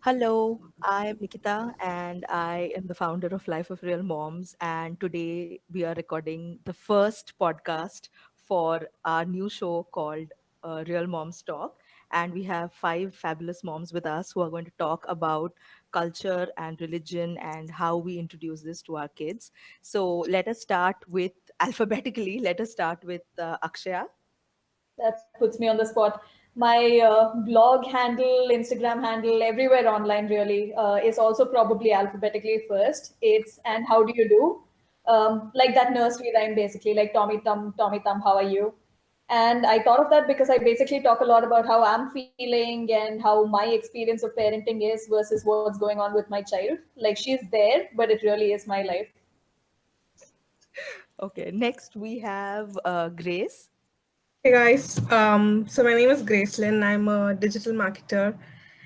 Hello, I'm Nikita and I am the founder of Life of Real Moms. And today we are recording the first podcast for our new show called Real Moms Talk. And we have five fabulous moms with us who are going to talk about culture and religion and how we introduce this to our kids. So let us start with alphabetically, let us start with Akshaya. That puts me on the spot. My blog handle, Instagram handle, everywhere online really is also probably alphabetically first. It's and how do you do? Like that nursery rhyme basically, like Tommy Thumb, how are you? And I thought of that because I basically talk a lot about how I'm feeling and how my experience of parenting is versus what's going on with my child. Like she's there, but it really is my life. Okay, next we have Grace. Hey guys, so my name is Gracelyn. I'm a digital marketer,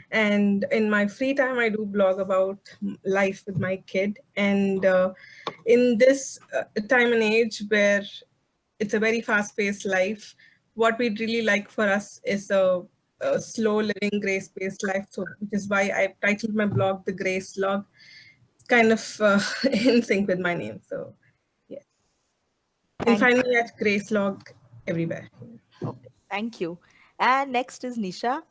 and in my free time, I do blog about life with my kid. And in this time and age where it's a very fast-paced life, what we'd really like for us is a slow living, grace-based life. So, which is why I titled my blog "The Grace Log," kind of in sync with my name. So, yeah, you can Thank find me at Grace Log everywhere. Okay, thank you. And next is Nisha.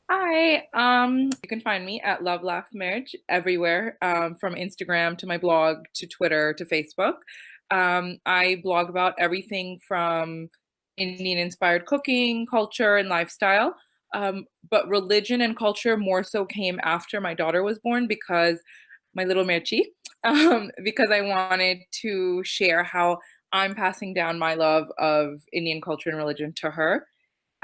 Hi, you can find me at Love Laugh Marriage everywhere, from Instagram to my blog to Twitter to Facebook. I blog about everything from Indian inspired cooking, culture, and lifestyle. But religion and culture more so came after my daughter was born because my little Mirchi, because I wanted to share how I'm passing down my love of Indian culture and religion to her.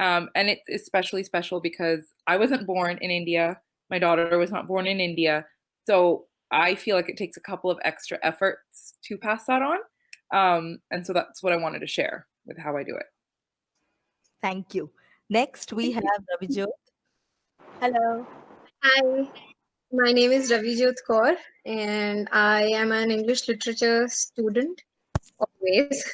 And it's especially special because I wasn't born in India. My daughter was not born in India. So I feel like it takes a couple of extra efforts to pass that on. And so that's what I wanted to share with how I do it. Thank you. Next, we Thank have you. Ravijot. Hello. Hi, my name is Ravijot Kaur, and I am an English literature student always,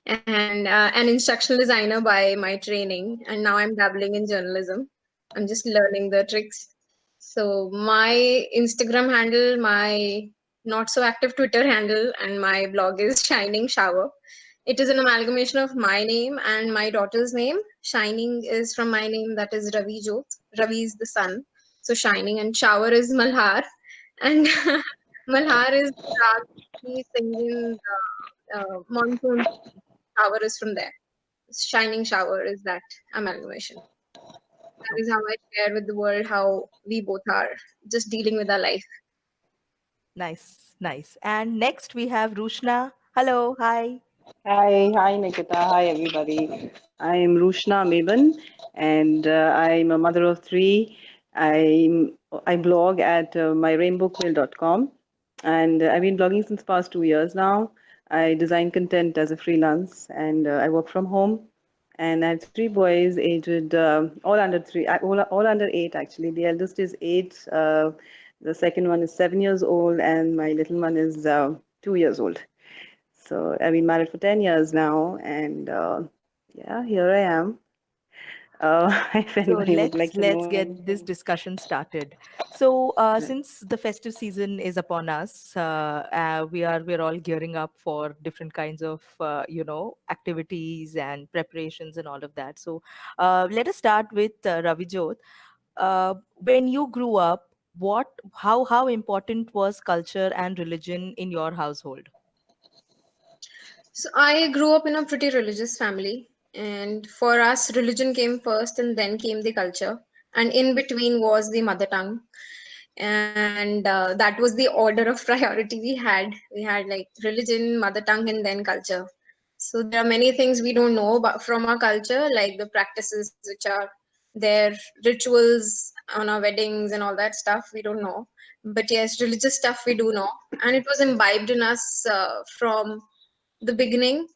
and an instructional designer by my training. And now I'm dabbling in journalism. I'm just learning the tricks. So my Instagram handle, my not so active Twitter handle, and my blog is Shining Shower. It is an amalgamation of my name and my daughter's name. Shining is from my name, that is Ravi Jot. Ravi is the sun. So Shining, and Shower is Malhar. And Malhar is Rag singing monsoon. Shower is from there. Shining Shower is that amalgamation. That is how I share with the world how we both are just dealing with our life. Nice, nice. And next, we have Rushna. Hello. Hi. Hi, Nikita. Hi, everybody. I am Rushna Meban, and I'm a mother of three. I'm I blog at myrainbowquill.com, and I've been blogging since past 2 years now. I design content as a freelance, and I work from home. And I have three boys, aged all under three, all under eight actually. The eldest is eight. The second one is 7 years old, and my little one is 2 years old. So I've been married for 10 years now, and yeah, here I am. If So anybody would like to let's know get this anything. discussion started. So Right. since the festive season is upon us, we're all gearing up for different kinds of activities and preparations and all of that. So let us start with Ravijot. When you grew up, how important was culture and religion in your household? So I grew up in a pretty religious family, and for us, religion came first and then came the culture. And in between was the mother tongue. And that was the order of priority we had. We had like religion, mother tongue, and then culture. So there are many things we don't know about from our culture, like the practices which are their rituals on our weddings and all that stuff, we don't know. But yes, religious stuff we do know. And it was imbibed in us from the beginning,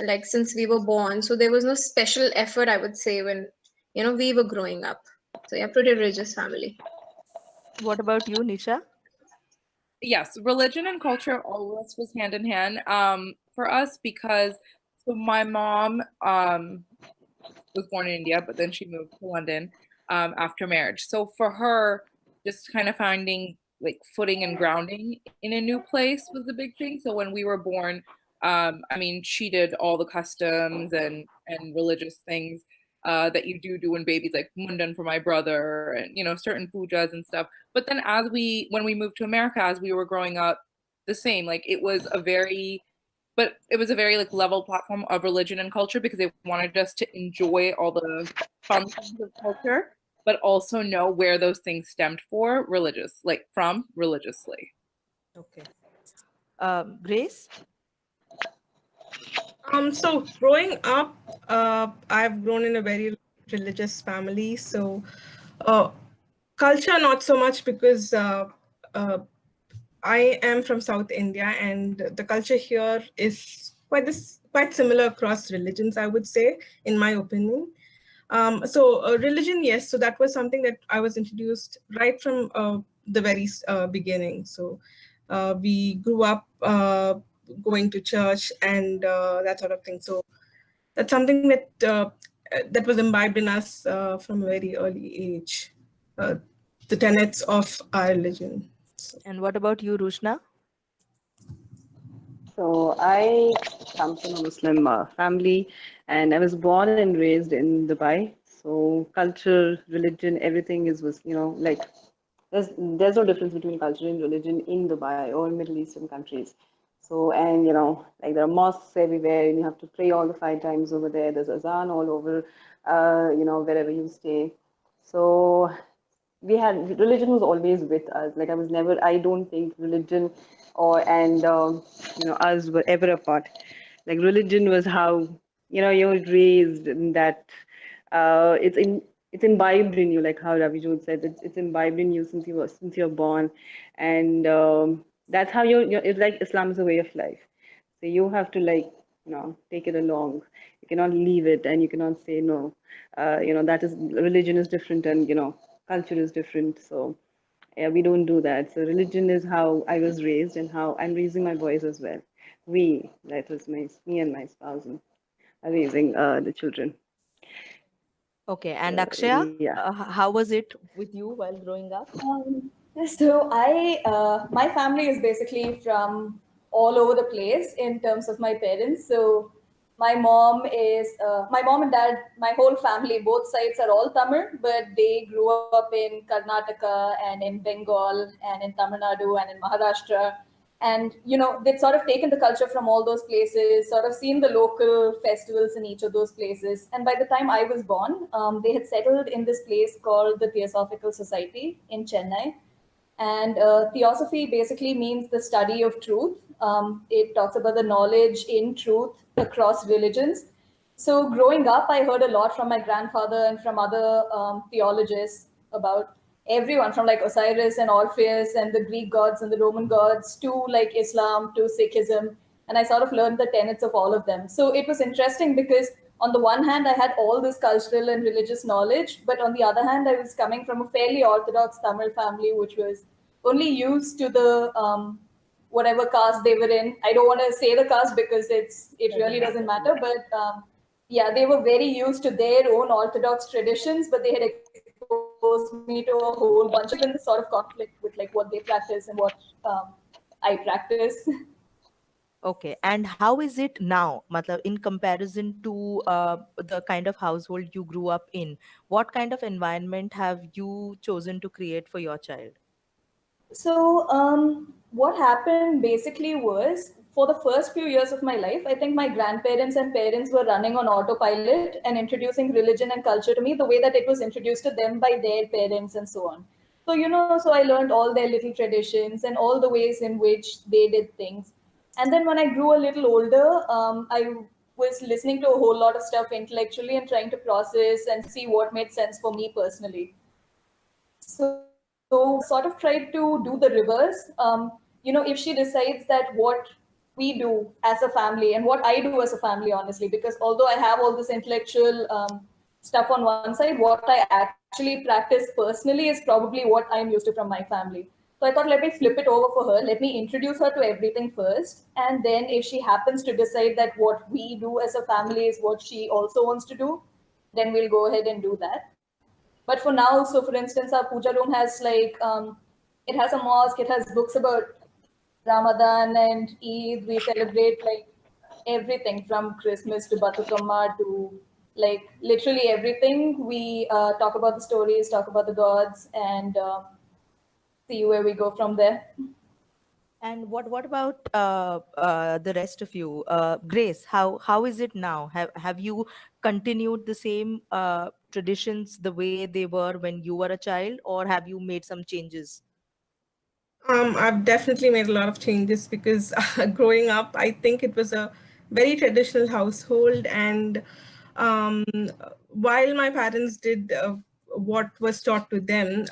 like since we were born. So there was no special effort, I would say, when, we were growing up. So yeah, pretty religious family. What about you, Nisha? Yes, religion and culture always was hand in hand for us because so my mom was born in India, but then she moved to London after marriage. So for her, just kind of finding like footing and grounding in a new place was a big thing. So when we were born, I mean, she did all the customs and religious things that you do when babies, like mundan for my brother, and certain pujas and stuff. But then when we moved to America, as we were growing up, the same. Like it was a very like level platform of religion and culture because they wanted us to enjoy all the fun things of culture, but also know where those things stemmed from religiously. Okay. Grace? So growing up, I've grown in a very religious family. So culture, not so much because I am from South India, and the culture here is quite similar across religions, I would say, in my opinion. So religion, yes. So that was something that I was introduced right from the very beginning. So we grew up going to church and that sort of thing. So that's something that was imbibed in us from a very early age. The tenets of our religion. And what about you, Rushna? So I come from a Muslim family, and I was born and raised in Dubai. So culture, religion, everything was like there's no difference between culture and religion in Dubai or Middle Eastern countries. So and like there are mosques everywhere, and you have to pray all the 5 times over there. There's azan all over, wherever you stay. So we had religion was always with us. Like I don't think religion or and us were ever apart. Like religion was how you're raised in that it's imbibed in you, like how Ravi Jod said, it's imbibed in you since you're born, and that's how it's like Islam is a way of life. So you have to like take it along. You cannot leave it, and you cannot say no. That is religion is different, and culture is different. So yeah, we don't do that. So religion is how I was raised, and how I'm raising my boys as well. That was me and my spouse, are raising the children. Okay. And So Akshaya, yeah. how was it with you while growing up? My family is basically from all over the place in terms of my parents. So my mom and dad, my whole family, both sides are all Tamil, but they grew up in Karnataka and in Bengal and in Tamil Nadu and in Maharashtra. And, they'd sort of taken the culture from all those places, sort of seen the local festivals in each of those places. And by the time I was born, they had settled in this place called the Theosophical Society in Chennai. And theosophy basically means the study of truth. It talks about the knowledge in truth across religions. So growing up, I heard a lot from my grandfather and from other theologists about everyone from like Osiris and Orpheus and the Greek gods and the Roman gods to like Islam to Sikhism. And I sort of learned the tenets of all of them. So it was interesting because on the one hand, I had all this cultural and religious knowledge, but on the other hand, I was coming from a fairly orthodox Tamil family, which was only used to the whatever caste they were in. I don't want to say the caste because it really doesn't matter, but yeah, they were very used to their own orthodox traditions, but they had exposed me to a whole bunch of in the sort of conflict with like what they practice and what I practice. Okay. And how is it now, matlab, in comparison to the kind of household you grew up in? What kind of environment have you chosen to create for your child? So, what happened basically was for the first few years of my life, I think my grandparents and parents were running on autopilot and introducing religion and culture to me the way that it was introduced to them by their parents and so on. So, so I learned all their little traditions and all the ways in which they did things. And then when I grew a little older, I was listening to a whole lot of stuff intellectually and trying to process and see what made sense for me personally. So sort of tried to do the reverse. If she decides that what we do as a family and what I do as a family, honestly, because although I have all this intellectual stuff on one side, what I actually practice personally is probably what I'm used to from my family. So I thought, let me flip it over for her. Let me introduce her to everything first. And then if she happens to decide that what we do as a family is what she also wants to do, then we'll go ahead and do that. But for now, so for instance, our puja room has it has a mosque, it has books about Ramadan and Eid. We celebrate like everything from Christmas to Batukamma to like literally everything. We talk about the stories, talk about the gods, and see where we go from there. And what about the rest of you? Grace, how is it now? Have you continued the same traditions the way they were when you were a child, or have you made some changes? I've definitely made a lot of changes because growing up, I think it was a very traditional household. And um, while my parents did what was taught to them,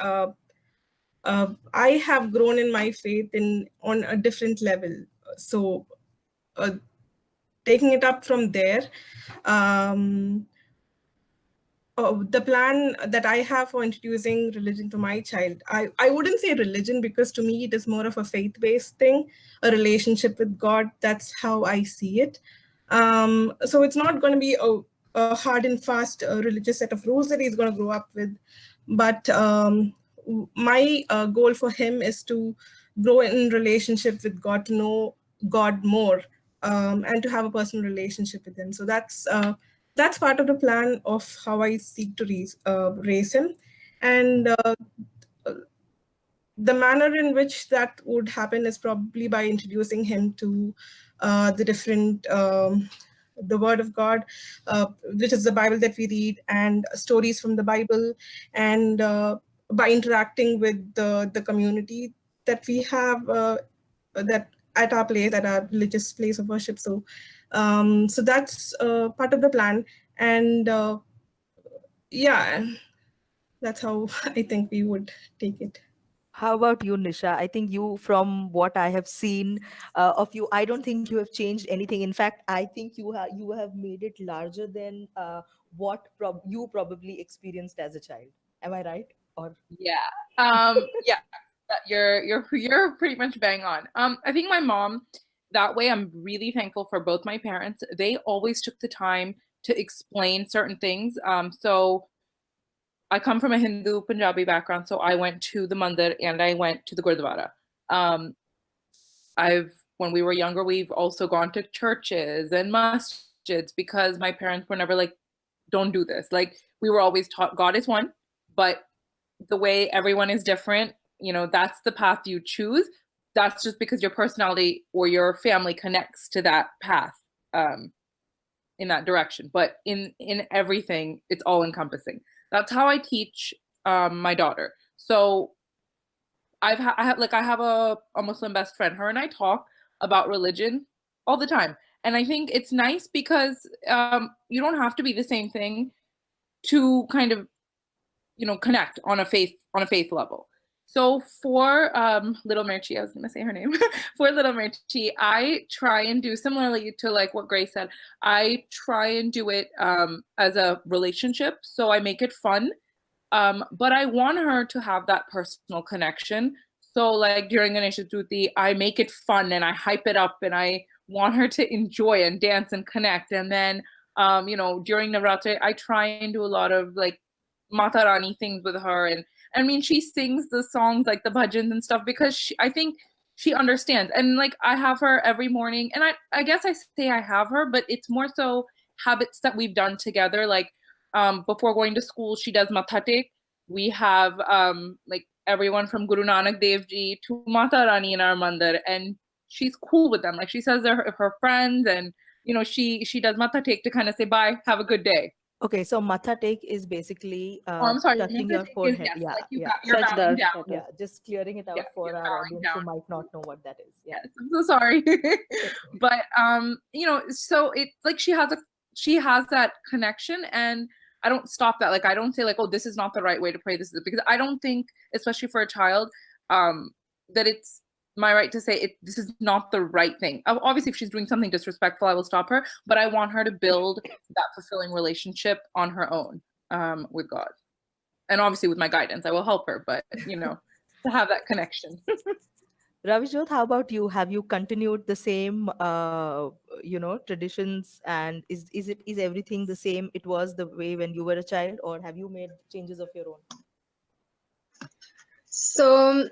I have grown in my faith on a different level. So uh, taking it up from there, um, the plan that I have for introducing religion to my child, I wouldn't say religion because to me it is more of a faith-based thing, a relationship with God. That's how I see it. So it's not going to be a hard and fast religious set of rules that he's going to grow up with. But my goal for him is to grow in relationship with God, to know God more, and to have a personal relationship with him. So that's part of the plan of how I seek to raise him. And the manner in which that would happen is probably by introducing him to the different, the Word of God, which is the Bible that we read, and stories from the Bible, and by interacting with the community that we have that at our place, at our religious place of worship. So that's part of the plan. And yeah, that's how I think we would take it. How about you, Nisha? I think you, from what I have seen of you, I don't think you have changed anything. In fact, I think you have made it larger than what you probably experienced as a child. Am I right? Or Yeah. Yeah. You're pretty much bang on. I think my mom, that way I'm really thankful for both my parents. They always took the time to explain certain things. So I come from a Hindu Punjabi background, so I went to the mandir and I went to the Gurdwara. Um, when we were younger, we've also gone to churches and masjids because my parents were never like, don't do this. Like, we were always taught God is one, but the way everyone is different, that's the path you choose. That's just because your personality or your family connects to that path, in that direction. But in everything, it's all encompassing. That's how I teach my daughter. So I have a Muslim best friend. Her and I talk about religion all the time. And I think it's nice because you don't have to be the same thing to kind of, connect on a faith level. So for Little Mirchi, I was gonna say her name. For Little Mirchi, I try and do similarly to like what Grace said. I try and do it as a relationship. So I make it fun. But I want her to have that personal connection. So like during Ganesh Chaturthi, I make it fun and I hype it up and I want her to enjoy and dance and connect. And then, during Navratri, I try and do a lot of like Mata Rani things with her. And I mean, she sings the songs like the bhajans and stuff because I think she understands. And like I have her every morning, and I guess I say I have her, but it's more so habits that we've done together. Like before going to school, she does Matha Tek. We have like everyone from Guru Nanak Dev Ji to Mata Rani in our mandir, and she's cool with them. Like she says they're her friends, and she does Matha Tek to kind of say bye, have a good day. Okay, so matha take is basically Oh, I'm sorry. touching Metta your take is forehead. yes, Yeah, like yeah, you're bowing Sajdar, down. yeah. Sajdar. Just clearing it Yeah, out for you're our bowing audience who down. might not know what that is. Yeah. Yes, I'm so sorry. But so it like she has that connection, and I don't stop that. Like I don't say like, oh, this is not the right way to pray. This is because I don't think, especially for a child, that it's my right to say this is not the right thing. Obviously, if she's doing something disrespectful, I will stop her. But I want her to build that fulfilling relationship on her own with God, and obviously with my guidance, I will help her. But to have that connection. Ravijot, how about you? Have you continued the same, traditions, and is everything the same it was the way when you were a child, or have you made changes of your own? So,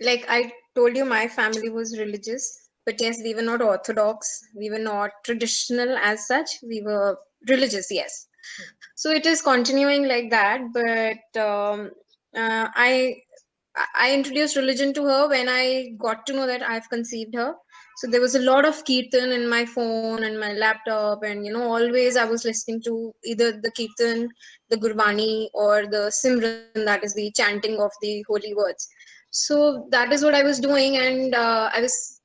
like I told you, my family was religious, but yes, we were not orthodox. We were not traditional as such. We were religious, yes. So it is continuing like that. But I introduced religion to her when I got to know that I've conceived her. So there was a lot of kirtan in my phone and my laptop, and always I was listening to either the kirtan, the Gurbani, or the Simran, that is the chanting of the holy words. So that is what I was doing, and I was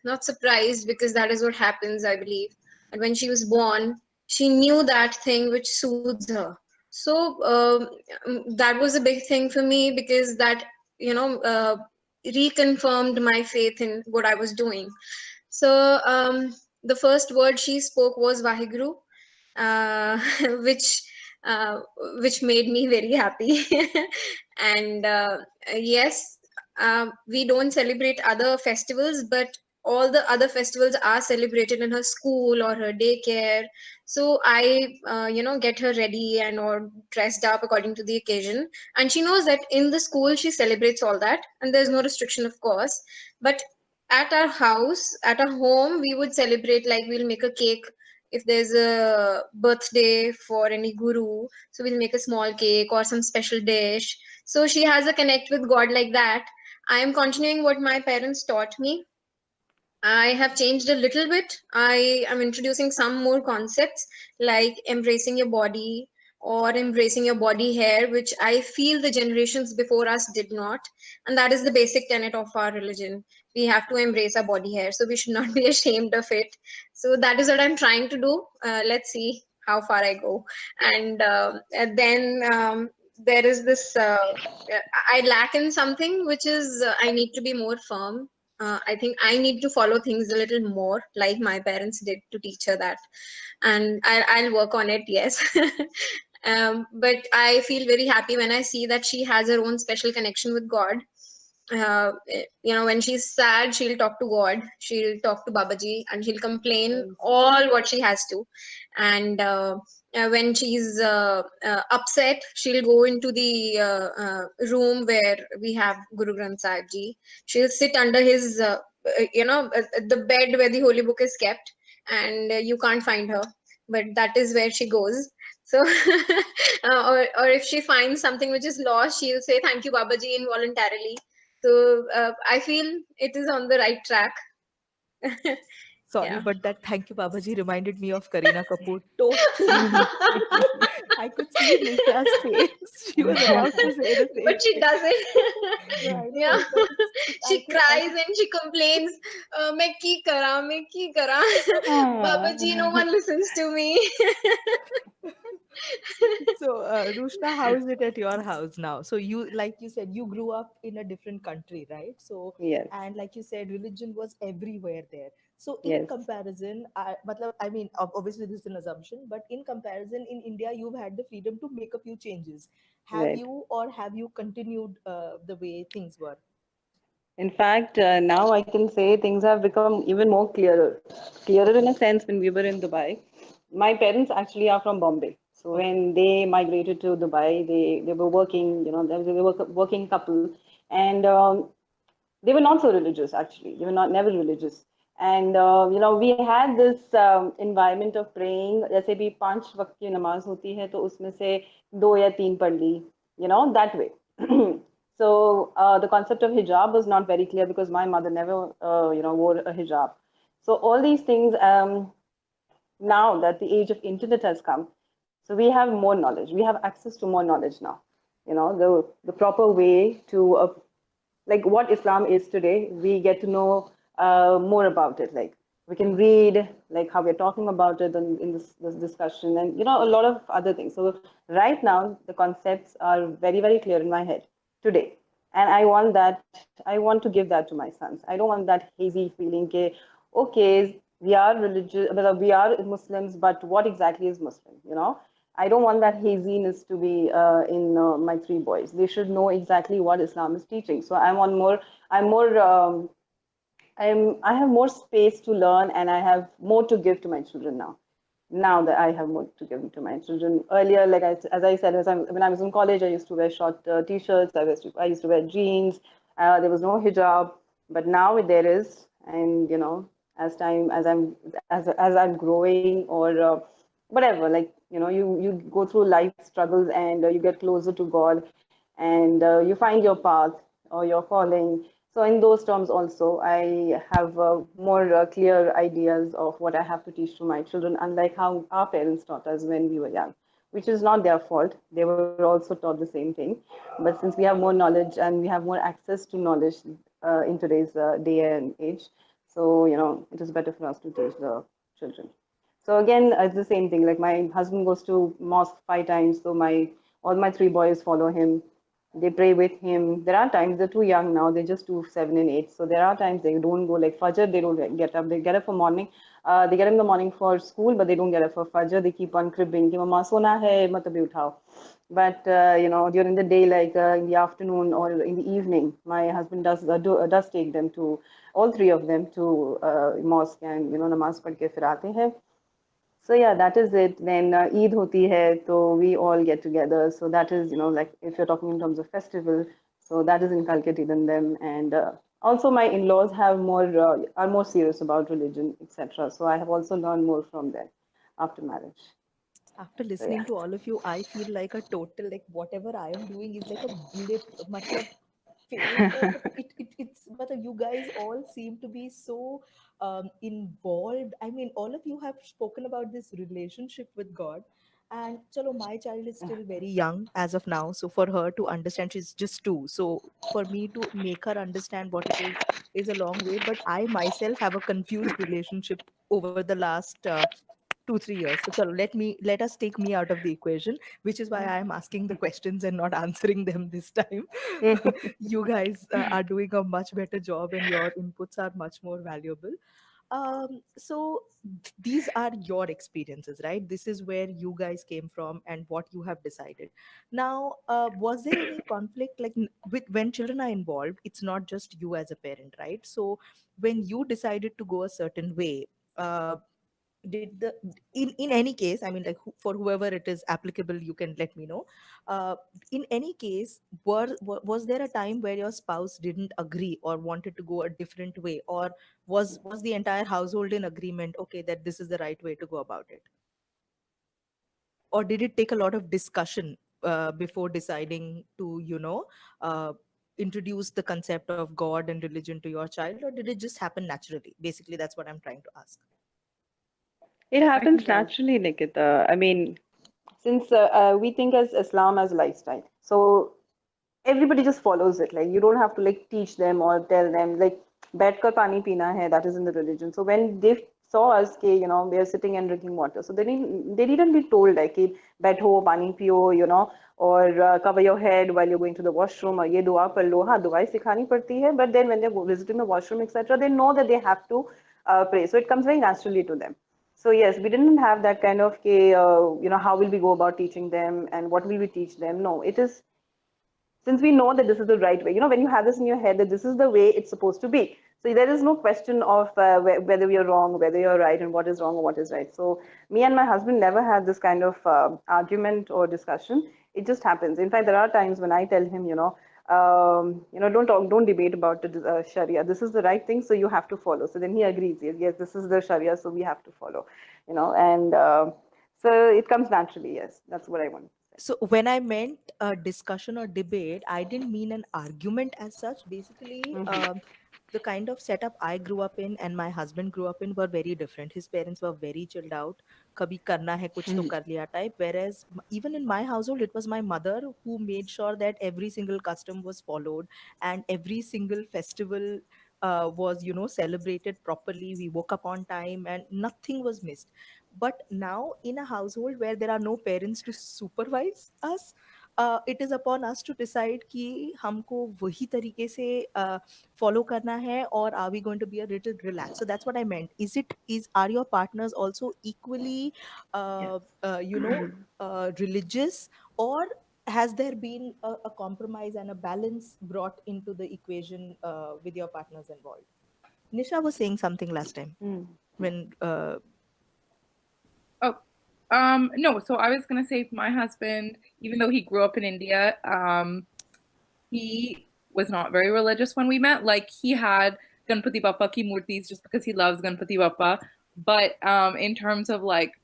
not surprised, because that is what happens, I believe. And when she was born, she knew that thing which soothes her. So that was a big thing for me, because that you know uh, reconfirmed my faith in what I was doing. So the first word she spoke was Vaheguru, uh, which uh, which made me very happy. And yes, we don't celebrate other festivals, but all the other festivals are celebrated in her school or her daycare. So I get her ready and or dressed up according to the occasion, and she knows that in the school she celebrates all that, and there's no restriction, of course. But at our house, at our home, we would celebrate, like we'll make a cake if there's a birthday for any guru. So we'll make a small cake or some special dish. So she has a connect with God like that. I am continuing what my parents taught me. I have changed a little bit. I am introducing some more concepts, like embracing your body or embracing your body hair, which I feel the generations before us did not. And that is the basic tenet of our religion. We have to embrace our body hair, so we should not be ashamed of it. So that is what I'm trying to do. Let's see how far I go. And then there is this I lack in something, which is I need to be more firm. I think I need to follow things a little more, like my parents did, to teach her that, and I'll work on it. Yes. But I feel very happy when I see that she has her own special connection with God. When she's sad, she'll talk to God, she'll talk to Babaji, and she'll complain Very sweet. all what she has to. And when she's upset, she'll go into the room where we have Guru Granth Sahib Ji. She'll sit under his, the bed where the holy book is kept, and you can't find her, but that is where she goes. So, or if she finds something which is lost, she'll say, "Thank you, Babaji," involuntarily. So I feel it is on the right track. Sorry, Yeah. but that "Thank you, Babaji" reminded me of Kareena Kapoor. Totally. I could see Nisha's face. She was about to say the same But she thing. doesn't. No, I Yeah. know, but She cries and she complains, "मैं की करा, मैं की करा." Babaji, no one listens to me. so, Rushna, how is it at your house now? So you, like you said, you grew up in a different country, right? So, Yes, and like you said, religion was everywhere there. So in yes, comparison, I mean, obviously this is an assumption, but in comparison, in India, you've had the freedom to make a few changes. Have right. you, or have you continued the way things were? In fact, now I can say things have become even more clearer. Clearer in a sense when we were in Dubai. My parents actually are from Bombay. So Okay. when they migrated to Dubai, they were working, they were a working couple. And they were not so religious, actually. They were not never religious. And, we had this environment of praying. जैसे भी 5 वक्त की नमाज होती है तो उसमें से 2 या 3 पढ़ ली, that way. So the concept of hijab was not very clear because my mother never, wore a hijab. So all these things now that the age of internet has come, so we have more knowledge. We have access to more knowledge now. The proper way to like what Islam is today, we get to know more about it. Like we can read, like how we're talking about it in this discussion, and a lot of other things. So right now, the concepts are very, very clear in my head today, and I want to give that to my sons. I don't want that hazy feeling. Okay, we are religious, we are Muslims, but what exactly is Muslim? I don't want that haziness to be in my three boys. They should know exactly what Islam is teaching. So I'm more, I have more space to learn, and I have more to give to my children now. Now that I have more to give to my children. Earlier, like as I said, when I was in college, I used to wear short t-shirts. I used to wear jeans. There was no hijab, but now there is, and as time as I'm growing, or whatever, like you go through life struggles, and you get closer to God, and you find your path or your calling. So in those terms also, I have more clear ideas of what I have to teach to my children, unlike how our parents taught us when we were young, which is not their fault. They were also taught the same thing. But since we have more knowledge and we have more access to knowledge in today's day and age, so it is better for us to teach the children. So again, it's the same thing. Like my husband goes to mosque 5 times, so my all my three boys follow him. They pray with him. There are times they're too young now; they're just 2, 7, and 8. So there are times they don't go like Fajr. They don't get up. They get up for morning. They get up in the morning for school, but they don't get up for Fajr. They keep on cribbing. कि मम्मा सोना है मत अभी उठाओ. But during the day, like in the afternoon or in the evening, my husband does take them to all three of them to mosque, and namaz पढ़ के फिर आते हैं. So yeah, that is it. Then Eid hoti hai, so we all get together. So that is, like if you're talking in terms of festival, so that is inculcated in them. And also my in-laws are more serious about religion, etc. So I have also learned more from them after marriage. After So yeah. listening to all of you, I feel like a total, like whatever I am doing is like a blip. Matlab, but you guys all seem to be so involved. I mean, all of you have spoken about this relationship with God. And chalo, my child is still very young as of now. So for her to understand, she's just 2. So for me to make her understand what it is a long way. But I myself have a confused relationship over the last 2 3 years. So chalo, let us take me out of the equation, which is why I am asking the questions and not answering them this time. You guys are doing a much better job, and your inputs are much more valuable. So these are your experiences, right? This is where you guys came from and what you have decided. Now, was there any conflict, like with when children are involved? It's not just you as a parent, right? So when you decided to go a certain way, did the in any case, I mean, like for whoever it is applicable, you can let me know. In any case, was there a time where your spouse didn't agree or wanted to go a different way, or was the entire household in agreement, okay, that this is the right way to go about it? Or did it take a lot of discussion before deciding to introduce the concept of God and religion to your child, or did it just happen naturally? Basically, that's what I'm trying to ask. It I can happens tell. naturally, Nikita. I mean, since we think as Islam as a lifestyle, so everybody just follows it. Like you don't have to like teach them or tell them like बैठ कर पानी पीना hai, that is in the religion. So when they saw us कि we are sitting and drinking water, so they needn't be told like कि बैठो पानी पियो, or cover your head while you're going to the washroom, or ये दुआ पढ़ लो. हाँ, दुआएं सिखानी पड़ती है, but then when they're visiting the washroom, etc., they know that they have to pray. So it comes very naturally to them. So yes, we didn't have that kind of how will we go about teaching them and what will we teach them. No, it is since we know that this is the right way. When you have this in your head that this is the way it's supposed to be. So there is no question of whether we are wrong, whether you're right, and what is wrong or what is right. So me and my husband never had this kind of argument or discussion. It just happens. In fact, there are times when I tell him, don't debate about the Sharia. This is the right thing, so you have to follow. So then he agrees. Yes, this is the Sharia, so we have to follow. And so it comes naturally. Yes, that's what I want. So when I meant a discussion or debate, I didn't mean an argument as such. Basically, Mhm. the kind of setup I grew up in and my husband grew up in were very different. His parents were very chilled out. Kabhi karna hai kuch to kar liya type. Whereas even in my household, it was my mother who made sure that every single custom was followed and every single festival was, celebrated properly. We woke up on time and nothing was missed. But now in a household where there are no parents to supervise us, it is upon us to decide कि हमको वही तरीके से follow करना है, or are we going to be a little relaxed? So that's what I meant. Are your partners also equally religious, or has there been a compromise and a balance brought into the equation with your partners involved? Nisha was saying something last time when No, so I was gonna say my husband, even though he grew up in India, he was not very religious when we met. Like he had Ganpati Bappa ki murtis just because he loves Ganpati Bappa. But in terms of like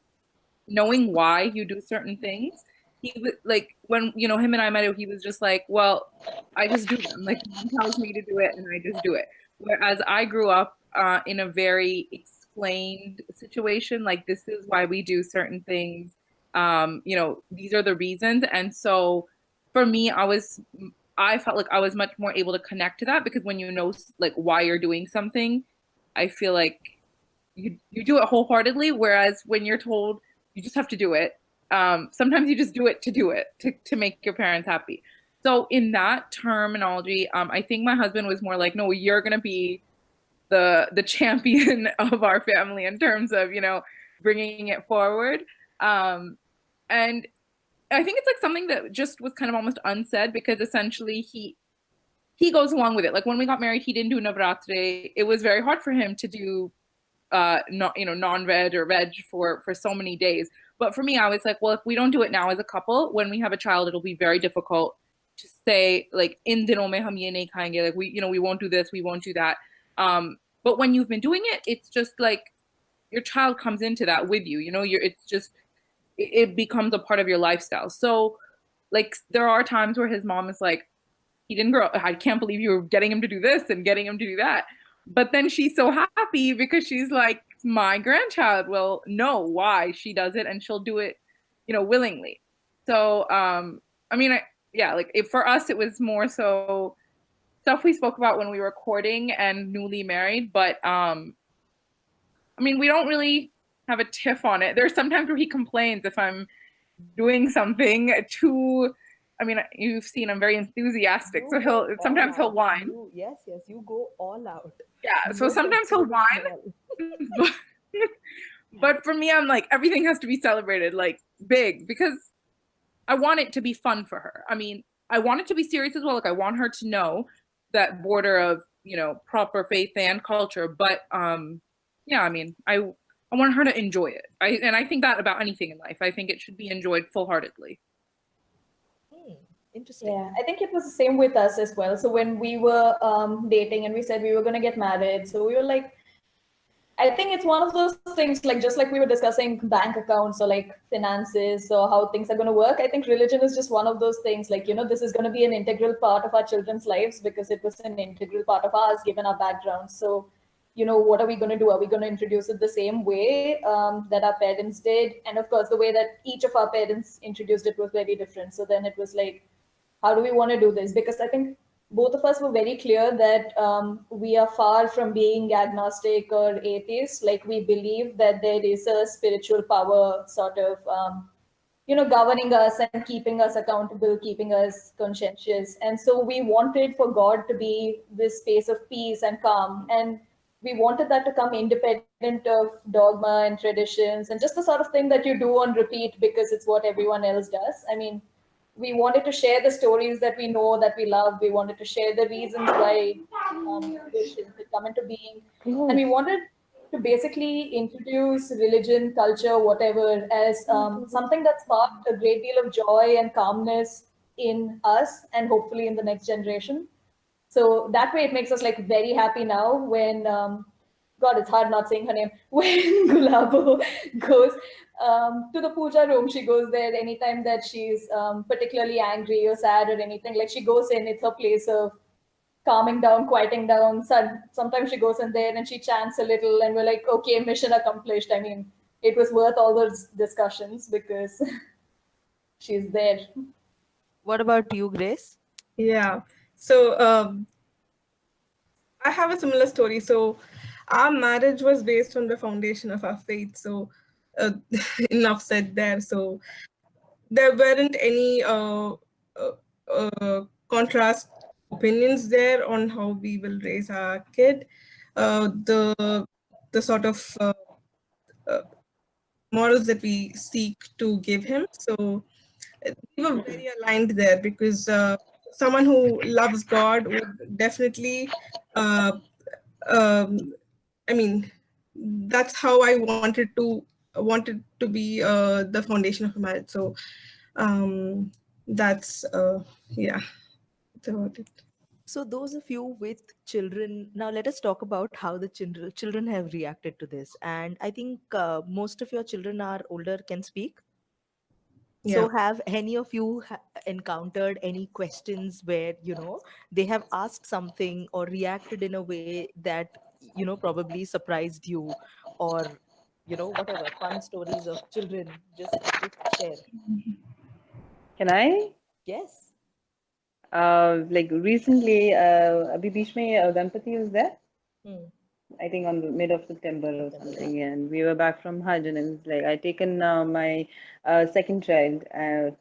knowing why you do certain things, he was like when him and I met, he was just like, well, I just do them. Like mom tells me to do it, and I just do it. Whereas I grew up in a very explained situation. Like this is why we do certain things. These are the reasons, and so for me, I felt like I was much more able to connect to that because when you know like why you're doing something, I feel like you do it wholeheartedly. Whereas when you're told you just have to do it, sometimes you just do it to make your parents happy. So in that terminology, I think my husband was more like, no, you're gonna be the champion of our family in terms of bringing it forward. And I think it's like something that just was kind of almost unsaid because essentially he goes along with it. Like when we got married, he didn't do Navratri. It was very hard for him to do non-veg or veg for so many days. But for me, I was like, well, if we don't do it now as a couple, when we have a child, it'll be very difficult to say like in dinon mein hum ye nahi khayenge, like we won't do this, we won't do that. But when you've been doing it, it's just like your child comes into that with you. It's just it becomes a part of your lifestyle. So like there are times where his mom is like, he didn't grow up, I can't believe you were getting him to do this and getting him to do that. But then she's so happy because she's like, my grandchild will know why she does it and she'll do it, willingly. So for us it was more so stuff we spoke about when we were courting and newly married, but we don't really have a tiff on it. There's sometimes where he complains if I'm doing something too. You've seen I'm very enthusiastic, so he'll whine. Yes, you go all out. Yeah, so sometimes he'll whine. But for me, I'm like, everything has to be celebrated like big because I want it to be fun for her. I want it to be serious as well. Like I want her to know that border of proper faith and culture, but I want her to enjoy it. I think that about anything in life. I think it should be enjoyed full-heartedly. Interesting. Yeah, I think it was the same with us as well. So when we were dating and we said we were going to get married, so we were like, I think it's one of those things, like just like we were discussing bank accounts or like finances or how things are going to work. I think religion is just one of those things, like, this is going to be an integral part of our children's lives because it was an integral part of ours given our background. So, what are we going to do? Are we going to introduce it the same way that our parents did? And of course, the way that each of our parents introduced it was very different. So then it was like, how do we want to do this? Because I think both of us were very clear that we are far from being agnostic or atheist. Like we believe that there is a spiritual power sort of, governing us and keeping us accountable, keeping us conscientious. And so we wanted for God to be this space of peace and calm. And we wanted that to come independent of dogma and traditions and just the sort of thing that you do on repeat because it's what everyone else does. We wanted to share the stories that we know, that we love. We wanted to share the reasons why traditions had come into being. And we wanted to basically introduce religion, culture, whatever, as something that sparked a great deal of joy and calmness in us and hopefully in the next generation. So that way it makes us like very happy now when, God, it's hard not saying her name, when Gulabo goes to the puja room. She goes there anytime that she's particularly angry or sad or anything. Like she goes in, it's her place of calming down, quieting down. Sometimes she goes in there and she chants a little, and we're like, okay, mission accomplished. I mean, it was worth all those discussions because she's there. What about you, Grace? Yeah. So I have a similar story. So our marriage was based on the foundation of our faith. So uh, enough said there. So there weren't any contrast opinions there on how we will raise our kid. The sort of uh, morals that we seek to give him. So we were very aligned there because someone who loves God would definitely, uh, um, I mean, that's how I wanted to be the foundation of a marriage. So that's yeah, that's about it. So, those of you with children, now let us talk about how the children have reacted to this. And I think most of your children are older, can speak. Yeah. So, have any of you encountered any questions where, they have asked something or reacted in a way that, probably surprised you, or, whatever fun stories of children? Just share. Can I? Yes. Like recently, अभी बीच में Ganpati was there. Hmm. I think on the mid of September or September, yeah. something, and we were back from Hajj, and it's like I taken my second child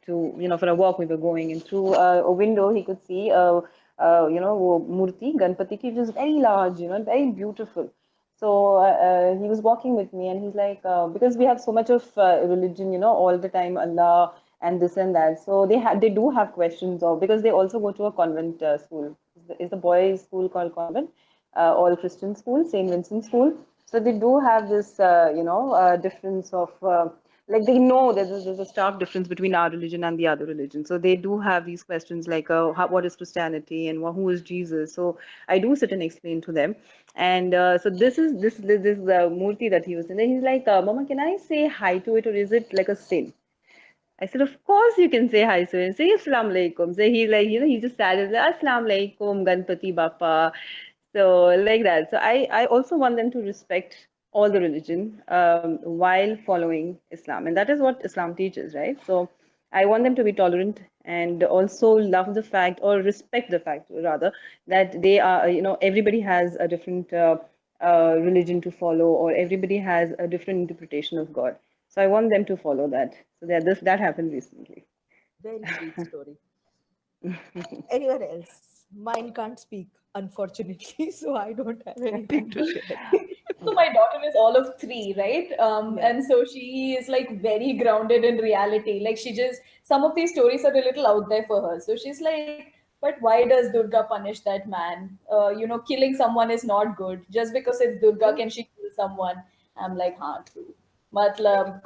to for a walk. We were going, and through a window he could see वो murti Ganpati ki, which is very large, very beautiful. So he was walking with me, and he's like, because we have so much of religion, all the time, Allah and this and that. So they do have questions of, because they also go to a convent school. Is the boys' school called convent? All Christian school, St. Vincent school. So they do have this, difference of, like they know there's a stark difference between our religion and the other religion. So they do have these questions like, what is Christianity and who is Jesus? So I do sit and explain to them. And so this Murti that he was in there. He's like, Mama, can I say hi to it, or is it like a sin? I said, of course you can say hi to him. Say Assalamu alaikum. So he like, he just started like, Assalamu alaikum, Ganpati Bappa. So like that. So I also want them to respect all the religion while following Islam. And that is what Islam teaches, right? So I want them to be tolerant and also love the fact, or respect the fact rather, that they are, everybody has a different religion to follow, or everybody has a different interpretation of God. So I want them to follow that. So that happened recently. Very sweet story. Anyone else? Mine can't speak, unfortunately, so I don't have anything to share. So my daughter is all of three, right? Yeah. And so she is like very grounded in reality. Like some of these stories are a little out there for her. So she's like, but why does Durga punish that man? Killing someone is not good. Just because it's Durga, can she kill someone? I'm like, true. Matlab.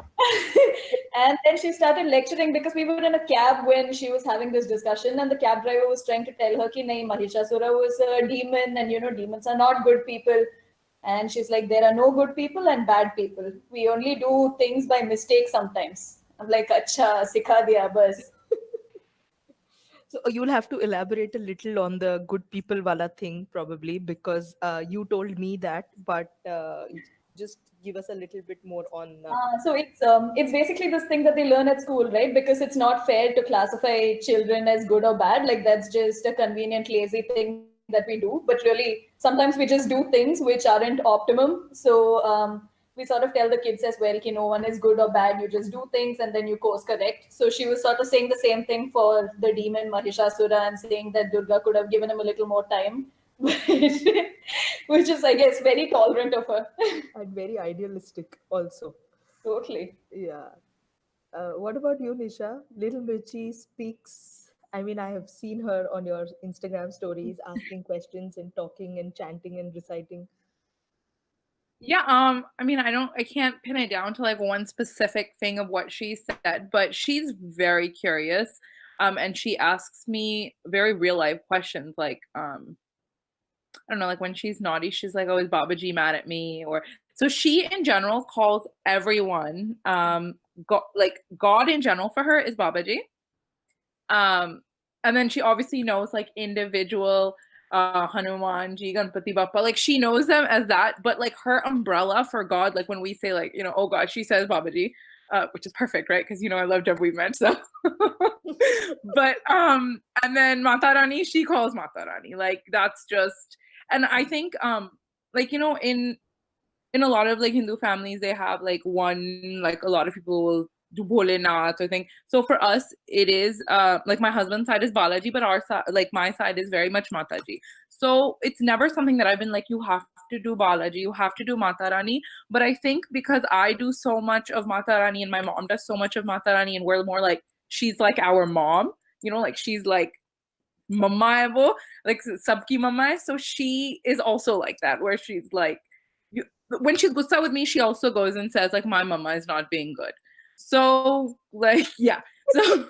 And then she started lecturing because we were in a cab when she was having this discussion, and the cab driver was trying to tell her ki nahi, Mahishasura was a demon, and demons are not good people. And she's like, there are no good people and bad people. We only do things by mistake sometimes. I'm like, acha, sikha diya bas. So you'll have to elaborate a little on the good people wala thing, probably, because you told me that, but just give us a little bit more on. So it's basically this thing that they learn at school, right? Because it's not fair to classify children as good or bad. Like that's just a convenient, lazy thing that we do. But really, sometimes we just do things which aren't optimum. So we sort of tell the kids as well, no one is good or bad. You just do things and then you course correct. So she was sort of saying the same thing for the demon Mahishasura, and saying that Durga could have given him a little more time. Which is, I guess, very tolerant of her. And very idealistic also. Totally. Yeah. What about you, Nisha? Little Mirchi speaks. I mean, I have seen her on your Instagram stories asking questions and talking and chanting and reciting. Yeah, I mean, I can't pin it down to like one specific thing of what she said, but she's very curious. And she asks me very real life questions like, I don't know, like when she's naughty, she's like, oh, is Babaji mad at me? Or so she in general calls everyone, God in general for her is Babaji. And then she obviously knows like individual Hanuman ji, Ganpati Bappa. Like she knows them as that, but like her umbrella for God, like when we say like, you know, oh God, she says Babaji, which is perfect, right? Because you know I love Jab We Met, so. But and then Mata Rani, she calls Mata Rani. Like that's just, and I think like you know in a lot of like Hindu families, they have like one, like a lot of people will do Bholenath or thing. So for us, it is like my husband's side is Balaji, but our side, like my side is very much Mataji. So it's never something that I've been like, you have to do Balaji, you have to do Mata Rani. But I think because I do so much of Mata Rani and my mom does so much of Mata Rani, and we're more like, she's like our mom, you know, like she's like mama hai wo, like sabki mama hai. So she is also like that, where she's like, you, when she's gussa with me, she also goes and says like my mama is not being good. So like yeah, so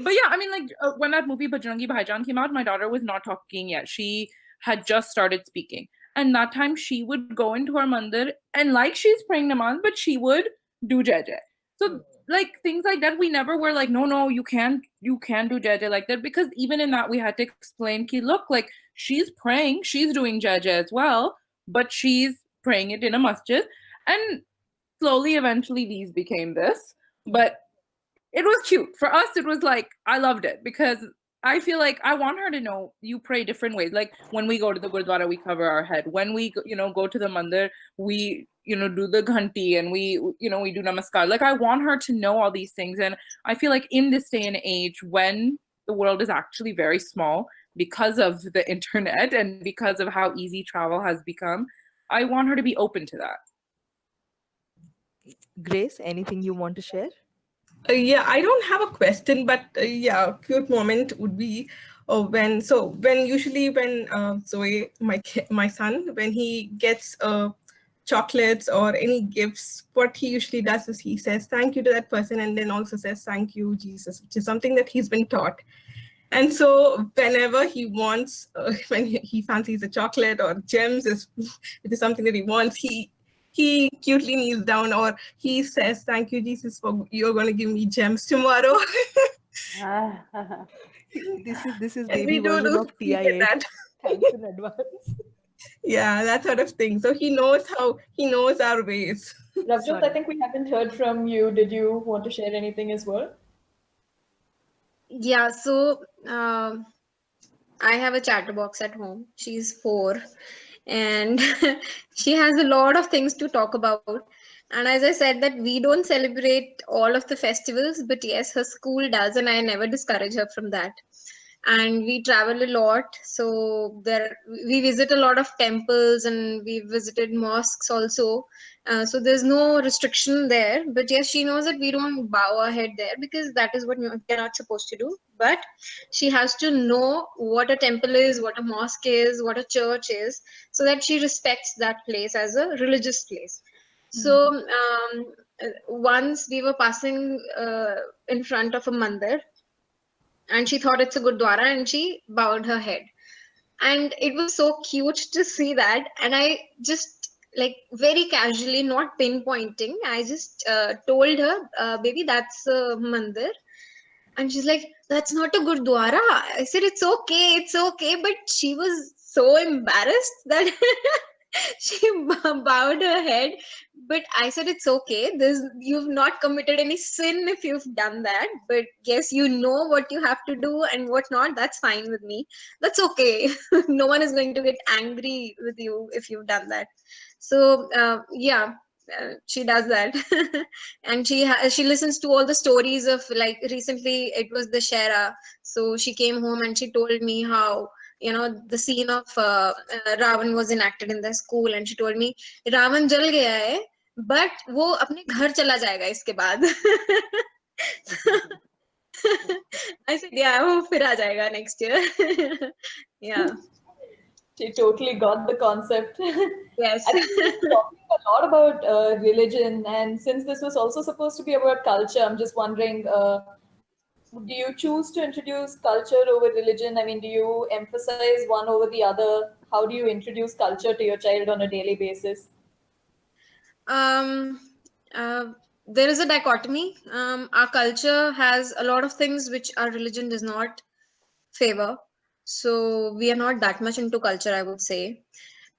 but yeah, I mean like when that movie Bajrangi Bhaijaan came out, my daughter was not talking yet. She had just started speaking, and that time she would go into her mandir and like she's praying namaz, but she would do jai jai. So like things like that, we never were like, no, you can't do jai jai like that, because even in that we had to explain ki look, like she's praying, she's doing jai jai as well, but she's praying it in a masjid. And slowly eventually these became this, but it was cute for us. It was like I loved it because I feel like I want her to know you pray different ways. Like when we go to the gurdwara, we cover our head. When we go to the mandir, we do the ghanti and we do namaskar. Like I want her to know all these things. And I feel like in this day and age when the world is actually very small because of the internet and because of how easy travel has become, I want her to be open to that. Grace, anything you want to share? Yeah, I don't have a question, but yeah, a cute moment would be when usually when Zoe, my son, when he gets chocolates or any gifts, what he usually does is he says thank you to that person and then also says thank you, Jesus, which is something that he's been taught. And so whenever he wants, when he fancies a chocolate or gems, it is something that he wants, he cutely kneels down or he says, thank you, Jesus, for you're going to give me gems tomorrow. This is And baby we do version of speak at TIA. that. Thanks in advance. Yeah, that sort of thing. So he knows our ways. Ravjot, Sorry. I think we haven't heard from you. Did you want to share anything as well? Yeah, so I have a chatterbox at home. She's 4 and she has a lot of things to talk about. And as I said, that we don't celebrate all of the festivals, but yes, her school does, and I never discourage her from that. And we travel a lot, so we visit a lot of temples and we visited mosques also. So there's no restriction there, but yes, she knows that we don't bow our head there because that is what we're not supposed to do. But she has to know what a temple is, what a mosque is, what a church is, so that she respects that place as a religious place. So once we were passing in front of a mandir, and she thought it's a gurdwara and she bowed her head, and it was so cute to see that. And I just, like, very casually, not pinpointing, I just told her, baby, that's a mandir. And she's like, that's not a gurdwara. I said, it's okay, but she was so embarrassed that she bowed her head. But I said, it's okay, you've not committed any sin if you've done that, but yes, you know what you have to do and what not. That's fine with me, that's okay. No one is going to get angry with you if you've done that. So yeah, she does that. And she listens to all the stories of, like, recently it was the Shera, so she came home and she told me how the scene of Ravan was enacted in the school, and she told me Ravan jal gaya hai but wo apne ghar chala jayega iske baad. I said, yeah, wo fir aa jayega next year. Yeah. She totally got the concept. Yes. I think we're talking a lot about religion, and since this was also supposed to be about culture, I'm just wondering, do you choose to introduce culture over religion? I mean, do you emphasize one over the other? How do you introduce culture to your child on a daily basis? um there is a dichotomy. Our culture has a lot of things which our religion does not favor. so we are not that much into culture, I would say.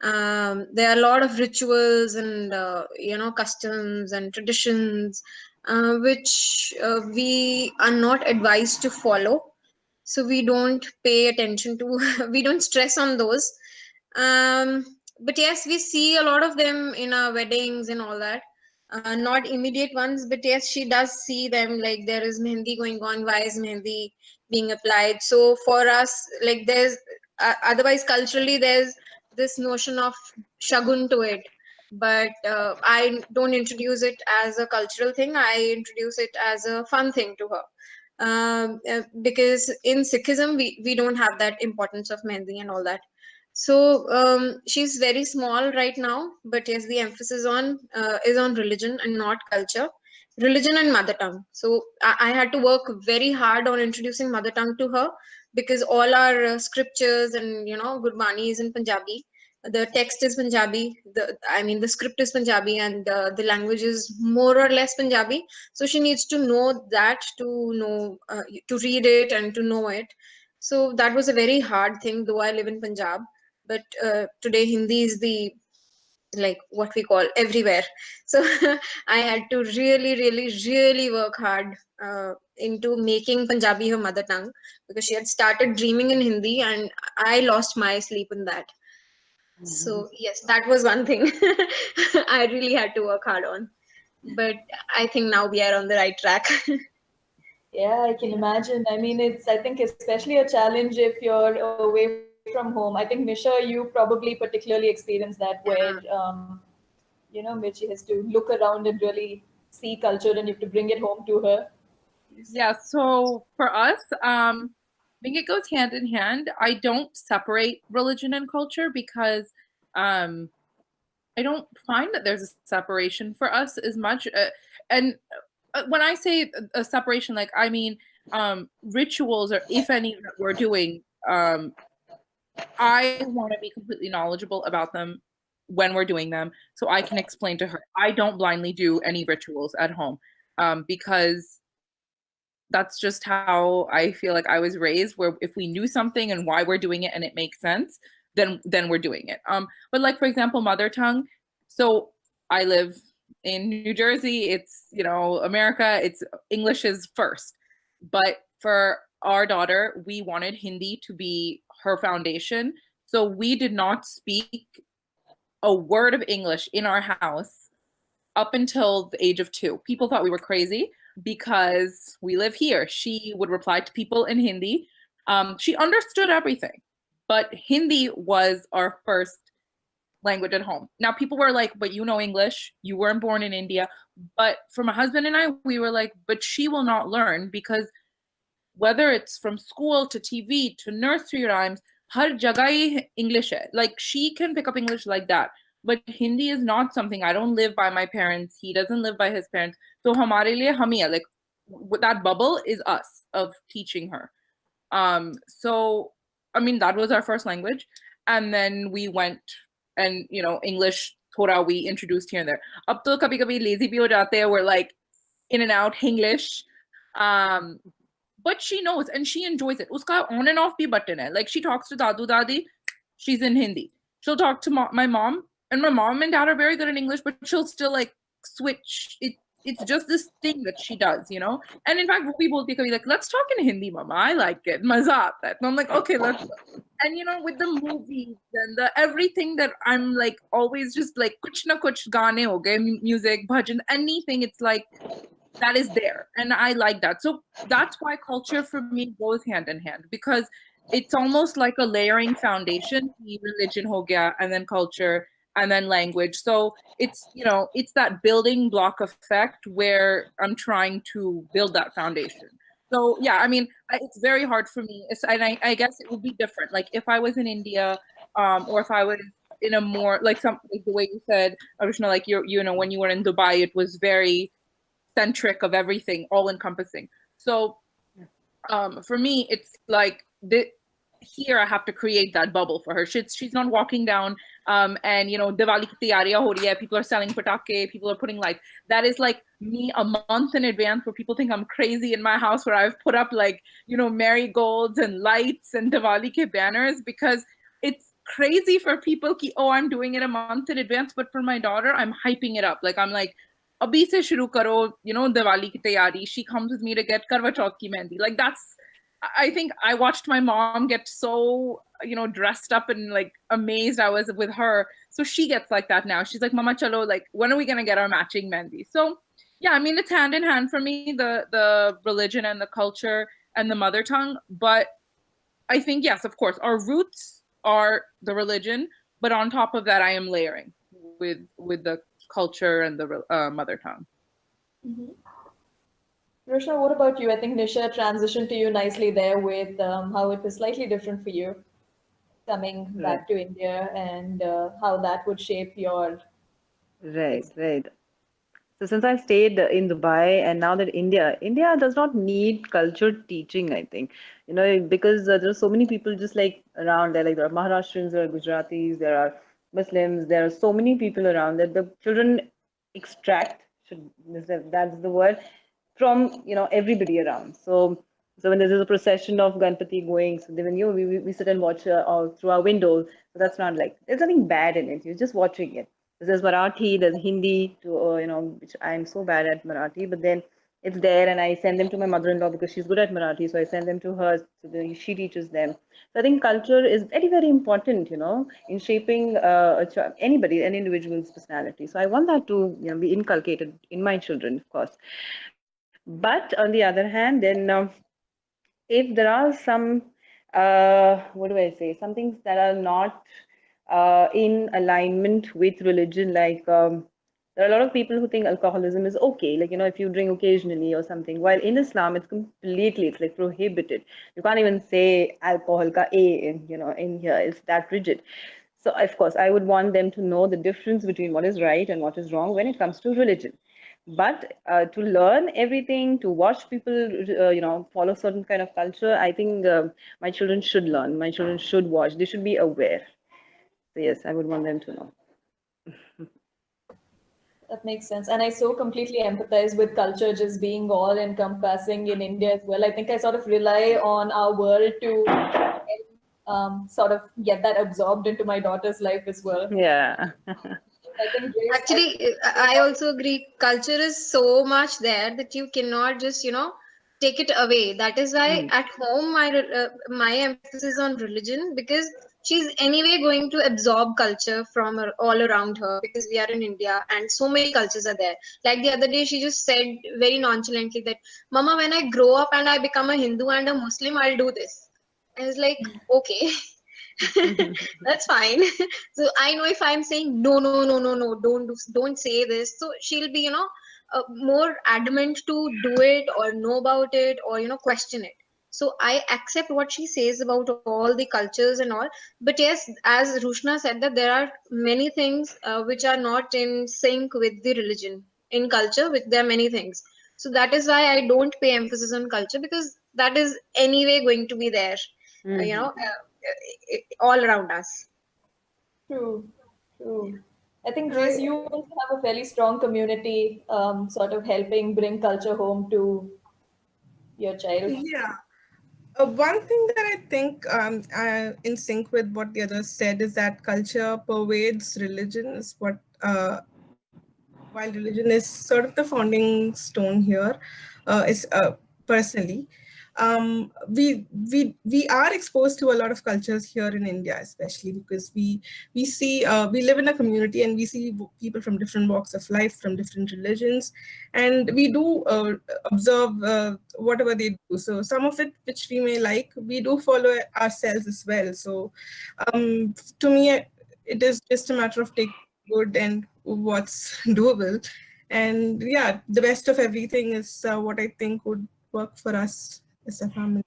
There are a lot of rituals and customs and traditions which we are not advised to follow, so we don't pay attention to we don't stress on those. um, but yes, we see a lot of them in our weddings and all that. Not immediate ones, but yes, she does see them. Like, there is mehendi going on, why is mehendi being applied? So for us, like, there's otherwise culturally there's this notion of shagun to it, but I don't introduce it as a cultural thing, I introduce it as a fun thing to her. Because in Sikhism we don't have that importance of mehendi and all that. So she's very small right now, but yes, the emphasis on is on religion and not culture, religion and mother tongue. So I had to work very hard on introducing mother tongue to her, because all our scriptures and Gurbani is in Punjabi. The text is Punjabi. The script is Punjabi, and the language is more or less Punjabi. So she needs to know that to know to read it and to know it. So that was a very hard thing, though I live in Punjab. But today Hindi is the, like, what we call everywhere. So I had to really, really, really work hard into making Punjabi her mother tongue, because she had started dreaming in Hindi and I lost my sleep in that. So yes, that was one thing I really had to work hard on. But I think now we are on the right track. Yeah, I can imagine. I mean, I think, especially a challenge if you're away from home. I think, Misha, you probably particularly experienced that, where, Mirchi has to look around and really see culture and you have to bring it home to her. Yeah, so for us, I think it goes hand in hand. I don't separate religion and culture because I don't find that there's a separation for us as much. And when I say a separation, like, I mean rituals, or if any that we're doing, I want to be completely knowledgeable about them when we're doing them, so I can explain to her. I don't blindly do any rituals at home, because that's just how I feel like I was raised, where if we knew something and why we're doing it and it makes sense, then we're doing it. But like, for example, mother tongue. So I live in New Jersey. It's, America. It's English is first. But for our daughter, we wanted Hindi to be her foundation. So we did not speak a word of English in our house up until the age of 2. People thought we were crazy because we live here. She would reply to people in Hindi. She understood everything, but Hindi was our first language at home. Now, people were like, but you know English, you weren't born in India. But for my husband and I, we were like, but she will not learn, because whether it's from school to TV to nursery rhymes, har jagah English hai. Like, she can pick up English like that. But Hindi is not something. I don't live by my parents. He doesn't live by his parents. So hamare liye hum hi hai. Like, that bubble is us of teaching her. So I mean, that was our first language, and then we went, and English thoda we introduced here and there. Ab to kabhi kabhi lazy bhi ho jate hai. We're like in and out English. But she knows and she enjoys it. Uska on and off bhi button hai. Like, she talks to dadu dadi, she's in Hindi. She'll talk to my mom, and my mom and dad are very good in English, but she'll still like switch. It's just this thing that she does, And in fact, we both be like, let's talk in Hindi, mama. I like it. Maza aata hai. And I'm like, okay, let's. And with the movies and the everything that I'm like always just like kuch na kuch gaane ho gaye, music, bhajan, anything. It's like that is there, and I like that. So that's why culture for me goes hand in hand, because it's almost like a layering foundation. Religion ho gaya, and then culture, and then language. So it's it's that building block effect where I'm trying to build that foundation. So yeah, I mean, it's very hard for me. And I guess it would be different. Like, if I was in India, or if I was in a more like the way you said, Arushna, like when you were in Dubai, it was very centric of everything, all encompassing. So for me, it's like here I have to create that bubble for her. She's not walking down And Diwali ki tayariyan ho rahi hai, people are selling patake, people are putting lights. That is like me a month in advance, where people think I'm crazy in my house, where I've put up like marigolds and lights and Diwali ke banners, because it's crazy for people ki, oh, I'm doing it a month in advance. But for my daughter, I'm hyping it up. Like I'm like, abhi se shuru karo, Diwali ki tayari. She comes with me to get Karwa Chauth ki mehndi. Like I think I watched my mom get so, dressed up and like amazed I was with her. So she gets like that now. She's like, Mama, chalo, like, when are we going to get our matching mehndi? So yeah, I mean, it's hand in hand for me, the religion and the culture and the mother tongue. But I think, yes, of course, our roots are the religion, but on top of that, I am layering with the culture and the mother tongue. Mm-hmm. Roshna, what about you? I think Nisha transitioned to you nicely there with how it was slightly different for you coming back to India, and how that would shape your Right. So since I stayed in Dubai, and now that India does not need culture teaching, I think, because there are so many people just like around there, like there are Maharashtrians, there are Gujaratis, there are Muslims, there are so many people around that the children extract, that's the word, from everybody around. So when there's a procession of Ganpati going, so then we sit and watch all through our windows. So that's not like there's nothing bad in it. You're just watching it. There's Marathi, there's Hindi, which I'm so bad at Marathi, but then it's there, and I send them to my mother-in-law because she's good at Marathi, so I send them to her, so then she teaches them. So I think culture is very, very important, in shaping anybody, an individual's personality. So I want that to be inculcated in my children, of course. But on the other hand, then if there are some, what do I say, some things that are not in alignment with religion, like there are a lot of people who think alcoholism is okay, like if you drink occasionally or something, while in Islam it's like prohibited. You can't even say alcohol ka in here. It's that rigid. So of course I would want them to know the difference between what is right and what is wrong when it comes to religion. But to learn everything, to watch people, follow certain kind of culture, I think my children should learn. My children should watch. They should be aware. So yes, I would want them to know. That makes sense. And I so completely empathize with culture just being all encompassing in India as well. I think I sort of rely on our world to sort of get that absorbed into my daughter's life as well. Yeah. I think Actually, I also agree. Culture is so much there that you cannot just, take it away. That is why at home my emphasis is on religion, because she's anyway going to absorb culture from all around her, because we are in India and so many cultures are there. Like the other day, she just said very nonchalantly that, Mama, when I grow up and I become a Hindu and a Muslim, I'll do this. I was like, okay. That's fine. So I know if I'm saying no, don't say this, so she'll be more adamant to do it or know about it or question it. So I accept what she says about all the cultures and all. But yes, as Rushna said, that there are many things which are not in sync with the religion. In culture, there are many things. So that is why I don't pay emphasis on culture, because that is anyway going to be there. All around us. True. I think, Grace, you also have a fairly strong community, sort of helping bring culture home to your child. Yeah. One thing that I think in sync with what the others said is that culture pervades religion, is what while religion is sort of the founding stone here, is personally, we are exposed to a lot of cultures here in India, especially because we see we live in a community and we see people from different walks of life, from different religions, and we do observe whatever they do. So some of it which we may like, we do follow ourselves as well. So to me, it is just a matter of taking good and what's doable, and yeah, the best of everything is what I think would work for us as a family.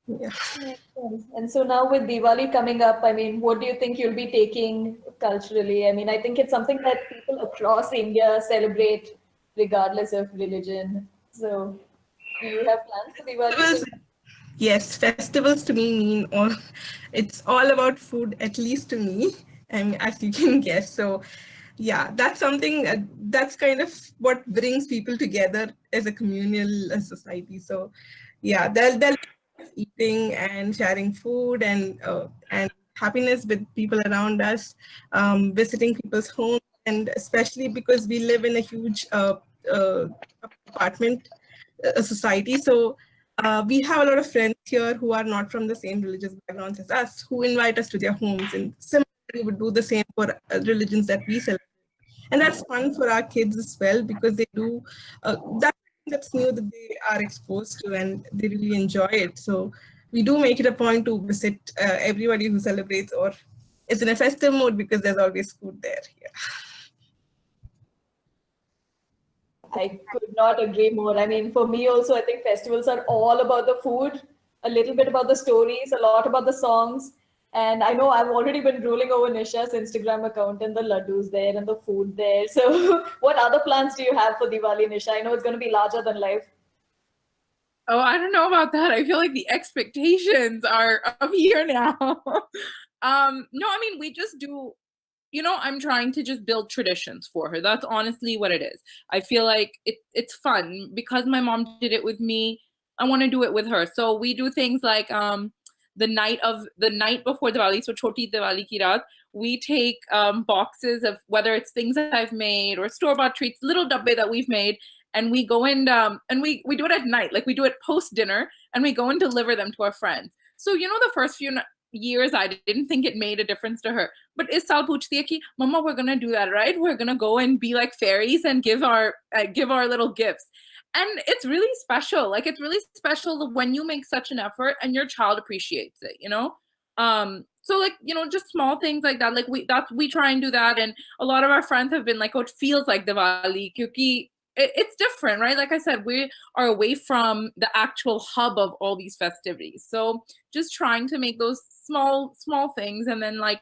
Yeah. And so now with Diwali coming up, I mean, what do you think you'll be taking culturally? I mean, I think it's something that people across India celebrate regardless of religion. So do you have plans for Diwali? Yes, festivals to me mean it's all about food, at least to me. and as you can guess. So yeah, that's something that's kind of what brings people together as a communal society. So yeah, they'll be eating and sharing food and happiness with people around us, visiting people's homes, and especially because we live in a huge uh, apartment society. So we have a lot of friends here who are not from the same religious backgrounds as us, who invite us to their homes, and similarly would do the same for religions that we celebrate. And that's fun for our kids as well, because they do that's new that they are exposed to and they really enjoy it. So we do make it a point to visit everybody who celebrates or is in a festive mood, because there's always food there. Yeah. I could not agree more. I mean, for me also, I think festivals are all about the food, a little bit about the stories, a lot about the songs. And I know I've already been drooling over Nisha's Instagram account and the laddus there and the food there. So, what other plans do you have for Diwali, Nisha? I know it's going to be larger than life. Oh, I don't know about that. I feel like the expectations are up here now. No, I mean, we just do, I'm trying to just build traditions for her. That's honestly what it is. I feel like it's fun because my mom did it with me. I want to do it with her. So we do things like the night before Diwali, so Choti Diwali ki raat, we take boxes of whether it's things that I've made or store-bought treats, little dabbe that we've made, and we go and we do it at night, like we do it post dinner, and we go and deliver them to our friends. So the first few years I didn't think it made a difference to her, but is saal puchti hai ki mama, we're gonna do that, right? We're gonna go and be like fairies and give our little gifts. And it's really special. Like, it's really special when you make such an effort and your child appreciates it. So like, just small things like that. Like we try and do that. And a lot of our friends have been like, oh, it feels like Diwali, kyunki it's different, right? Like I said, we are away from the actual hub of all these festivities. So just trying to make those small things. And then like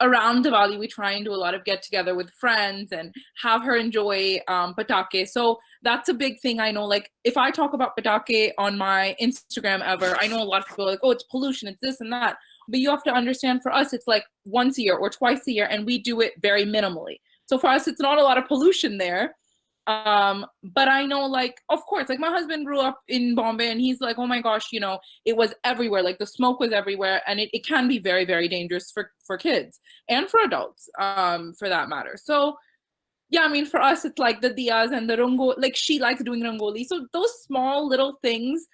around Diwali, we try and do a lot of get together with friends and have her enjoy patake. So that's a big thing. I know, like, if I talk about patake on my Instagram ever, I know a lot of people are like, oh, it's pollution, it's this and that. But you have to understand, for us, it's like once a year or twice a year, and we do it very minimally. So for us, it's not a lot of pollution there. But I know, like, of course, like my husband grew up in Bombay, and he's like, oh my gosh, it was everywhere. Like the smoke was everywhere, and it can be very, very dangerous for kids and for adults, for that matter. So yeah, I mean, for us, it's like the diyas and the rangoli. Like, she likes doing rangoli. So those small little things,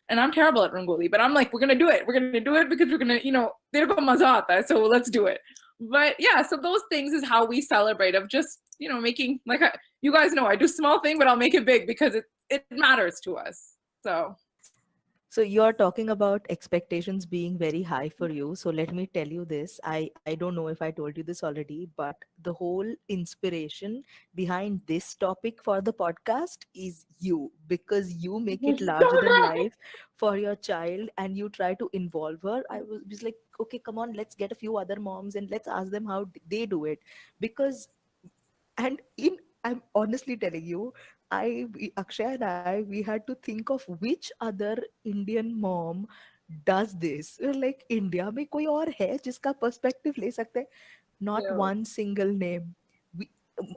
and I'm terrible at rangoli, but I'm like, we're gonna do it. We're gonna do it because we're gonna, there go maza aata, so let's do it. But yeah, so those things is how we celebrate, of just, making, like, you guys know, I do small thing, but I'll make it big because it matters to us. So you're talking about expectations being very high for you. So let me tell you this. I don't know if I told you this already, but the whole inspiration behind this topic for the podcast is you, because you make it larger than life for your child and you try to involve her. I was like, okay, come on, let's get a few other moms and let's ask them how they do it. Because, I'm honestly telling you, Akshay and we had to think of which other Indian mom does this. We're like, India में कोई और है जिसका perspective ले सकते हैं? Not Yeah. one single name.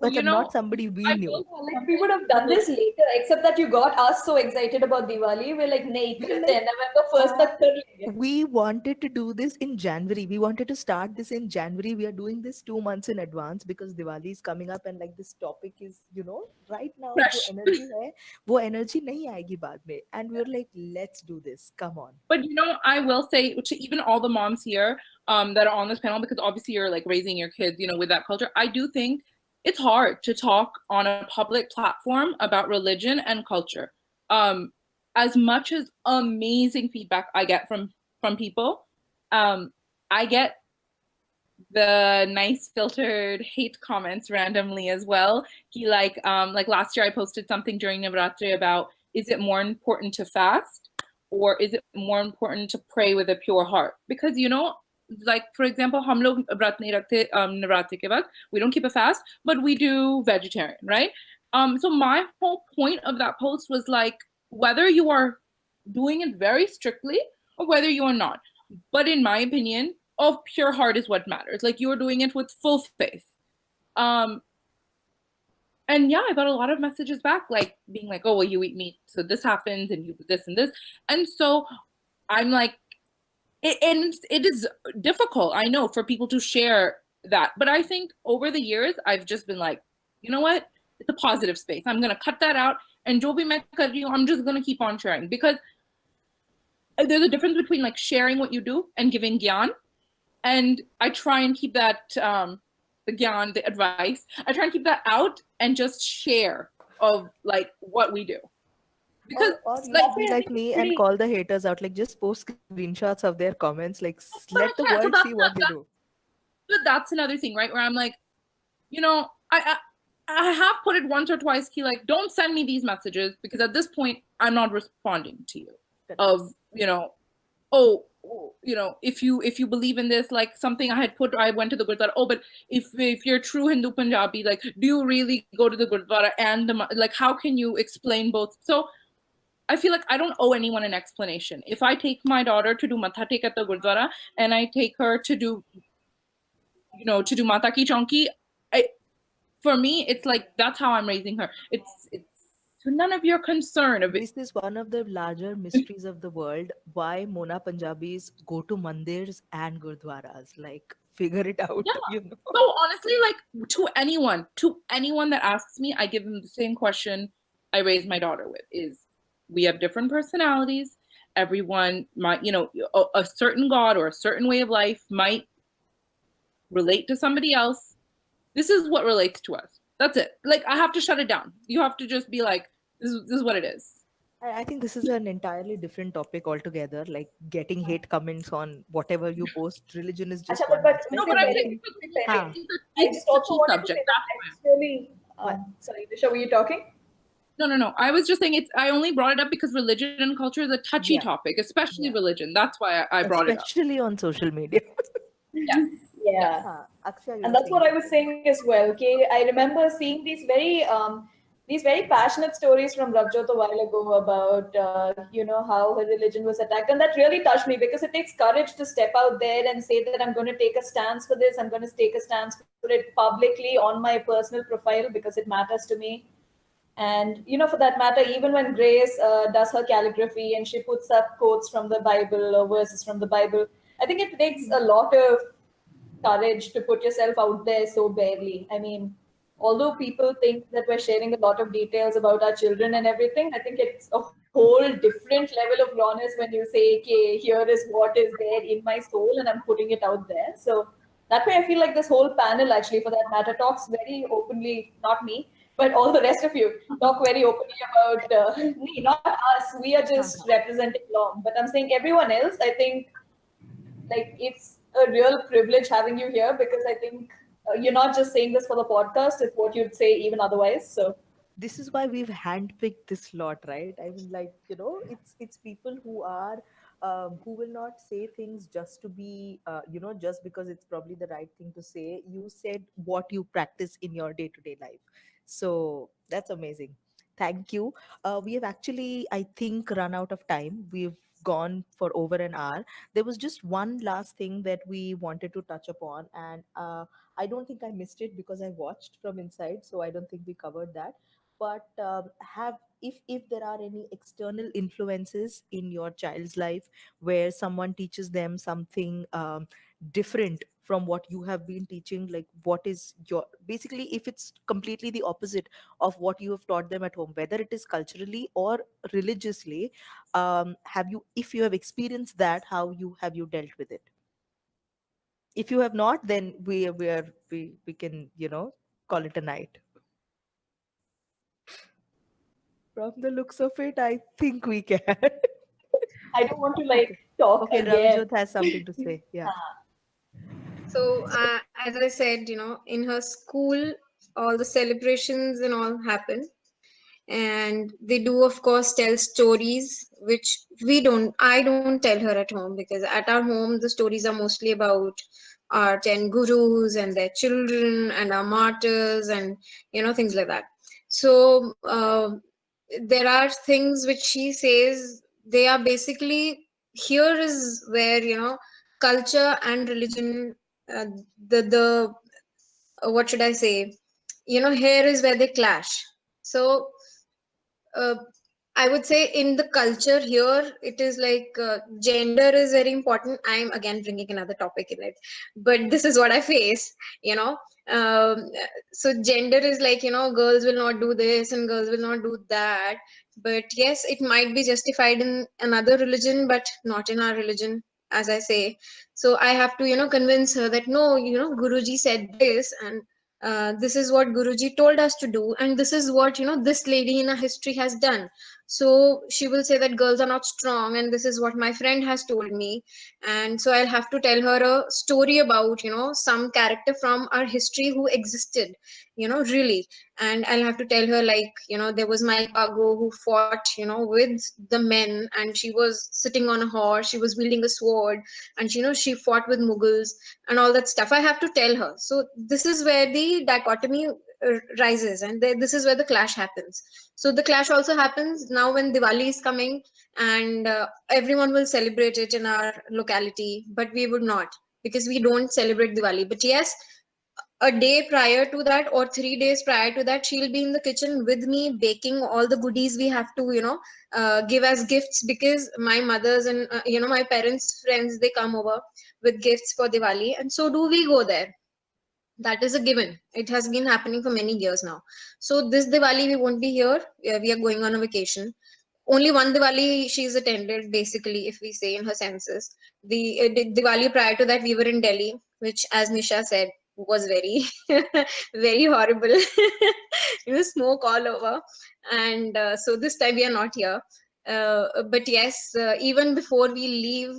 Well, But not somebody we knew. Like, we would have done this later, except that you got us so excited about Diwali. We're like, nahi, karte hain, November 1st tak kar lenge. We wanted to do this in January. We wanted to start this in January. We are doing this 2 months in advance because Diwali is coming up and like this topic is, right now. Fresh. वो energy नहीं आएगी बाद में. And we were like, let's do this. Come on. But I will say to even all the moms here that are on this panel, because obviously you're like raising your kids, with that culture. I do think it's hard to talk on a public platform about religion and culture. As much as amazing feedback I get from people, I get the nice filtered hate comments randomly as well. Like last year I posted something during Navratri about, is it more important to fast or is it more important to pray with a pure heart? Because like, for example, hum log vrat nahi rakhte Navratri ke waqt, we don't keep a fast, but we do vegetarian, right? So my whole point of that post was like, whether you are doing it very strictly or whether you are not. But in my opinion, of pure heart is what matters. Like you were doing it with full faith. And yeah, I got a lot of messages back, like being like, oh, well, you eat meat, so this happens, and you do this and this. And so I'm like, and it is difficult, I know, for people to share that. But I think over the years, I've just been like, you know what? It's a positive space. I'm going to cut that out. And jo bhi main kar rahi hu, I'm just going to keep on sharing. Because there's a difference between like sharing what you do and giving gyan. And I try and keep that, the gyan, the advice, I try and keep that out and just share of like what we do. Because or like, be like me and call the haters out, like just post screenshots of their comments, like let the I can't. world So see what they do. But that's another thing, right? Where I'm like, you know, I have put it once or twice, Ki, like, don't send me these messages because at this point I'm not responding to you. Of, you know, oh, you know, if you believe in this, like something I had put, I went to the Gurdwara. Oh, but if you're true Hindu Punjabi, like, do you really go to the Gurdwara and the, like, how can you explain both? So I feel like I don't owe anyone an explanation. If I take my daughter to do Matha Tek at the Gurdwara and I take her to do, you know, to do Mata Ki Chonki, for me, it's like, that's how I'm raising her. It's none of your concern. This is one of the larger mysteries of the world. Why Mona Punjabis go to mandirs and gurdwaras? Like, figure it out. Yeah. You know? So honestly, like to anyone that asks me, I give them the same question I raised my daughter with: is we have different personalities. Everyone might, you know, a certain God or a certain way of life might relate to somebody else. This is what relates to us. That's it. Like, I have to shut it down. You have to just be like, this is what it is. I think this is an entirely different topic altogether. Like getting hate comments on whatever you post. Religion is just Acha, one but aspect. No, Mr. but I Berry, think Huh. I just also key wanted to subject. say that it's really, sorry, Disha, were you talking? No. I was just saying I only brought it up because religion and culture is a touchy Yeah. topic, especially Yeah. religion. That's why I brought it up. Especially on social media. Yes. Yeah. Akshay, And that's what I was saying as well. Okay, I remember seeing these very passionate stories from Ravjot a while ago about you know, how her religion was attacked, and that really touched me because it takes courage to step out there and say that I'm going to take a stance for this. I'm going to take a stance for it publicly on my personal profile because it matters to me. And you know, for that matter, even when Grace does her calligraphy and she puts up quotes from the Bible or verses from the Bible, I think it takes a lot of courage to put yourself out there so barely. I mean, although people think that we're sharing a lot of details about our children and everything, I think it's a whole different level of rawness when you say, okay, here is what is there in my soul and I'm putting it out there. So that way, I feel like this whole panel, actually, for that matter, talks very openly, not me, but all the rest of you talk very openly about me, not us. We are just representing LOM. But I'm saying everyone else, I think, like, it's a real privilege having you here because I think you're not just saying this for the podcast, it's what you'd say even otherwise. So this is why we've handpicked this lot, right? I mean, like, you know, it's people who are who will not say things just to be you know, just because it's probably the right thing to say. You said what you practice in your day-to-day life, so that's amazing. Thank you. We have actually, I think, run out of time. We've gone for over an hour. There was just one last thing that we wanted to touch upon, and I don't think I missed it because I watched from inside, so I don't think we covered that. But have if there are any external influences in your child's life where someone teaches them something different from what you have been teaching, like what is your, basically, if it's completely the opposite of what you have taught them at home, whether it is culturally or religiously, have you, if you have experienced that, how you dealt with it? If you have not, then we can, you know, call it a night. From the looks of it, I think we can. I don't want to like talk Okay, again. Ravijot has something to say. Yeah. So, as I said, in her school, all the celebrations and all happen. And they do, of course, tell stories, which I don't tell her at home, because at our home, the stories are mostly about our 10 gurus and their children and our martyrs and, things like that. So, there are things which she says, they are basically, here is where, culture and religion, uh, the what should I say? Here is where they clash. So uh, I would say in the culture here, it is like gender is very important. I'm again bringing another topic in it, but this is what I face, you know. Um, so gender is like, girls will not do this and girls will not do that. But yes, it might be justified in another religion, but not in our religion, as I say. So I have to, convince her that no, Guruji said this, and this is what Guruji told us to do, and this is what this lady in our history has done. So she will say that girls are not strong, and this is what my friend has told me. And so I'll have to tell her a story about some character from our history who existed, really. And I'll have to tell her, like, there was my Pago who fought with the men, and she was sitting on a horse, she was wielding a sword, and she fought with Mughals and all that stuff. I have to tell her. So this is where the dichotomy rises, and this is where the clash happens. So the clash also happens now when Diwali is coming, and everyone will celebrate it in our locality, but we would not, because we don't celebrate Diwali. But yes, a day prior to that or 3 days prior to that, she'll be in the kitchen with me baking all the goodies we have to give as gifts, because my mother's and my parents friends, they come over with gifts for Diwali, and so do we go there. That is a given. It has been happening for many years now. So this Diwali we won't be here. We are going on a vacation. Only one Diwali she's attended, basically, if we say in her senses. The Diwali prior to that, we were in Delhi, which, as Nisha said, was very, very horrible. Smoke all over. And so this time we are not here. But yes, even before we leave,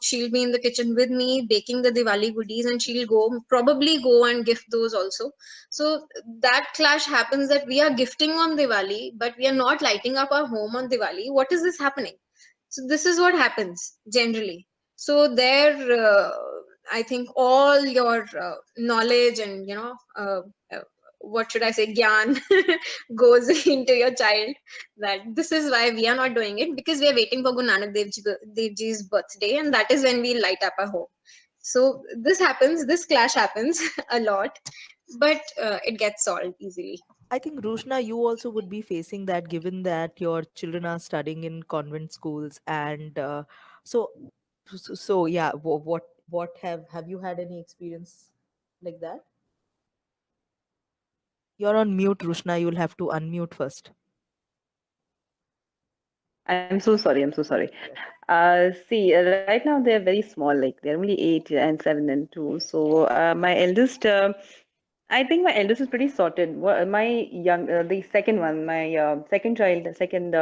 she'll be in the kitchen with me baking the Diwali goodies, and she'll probably go and gift those also. So that clash happens, that we are gifting on Diwali, but we are not lighting up our home on Diwali. What is this happening? So this is what happens generally. So there, I think all your knowledge and uh, what should I say, gyan goes into your child. That this is why we are not doing it, because we are waiting for Guru Nanak Dev Ji's birthday, and that is when we light up our home. So this happens, this clash happens a lot, but it gets solved easily. I think Rushna, you also would be facing that, given that your children are studying in convent schools, and so, yeah. What have you had any experience like that? You're on mute, Rushna. You'll have to unmute first. I'm so sorry. I'm so sorry. See, right now they're very small. Like they're only 8 and 7 and 2. So my eldest, I think my eldest is pretty sorted. My the second one, my second child, the second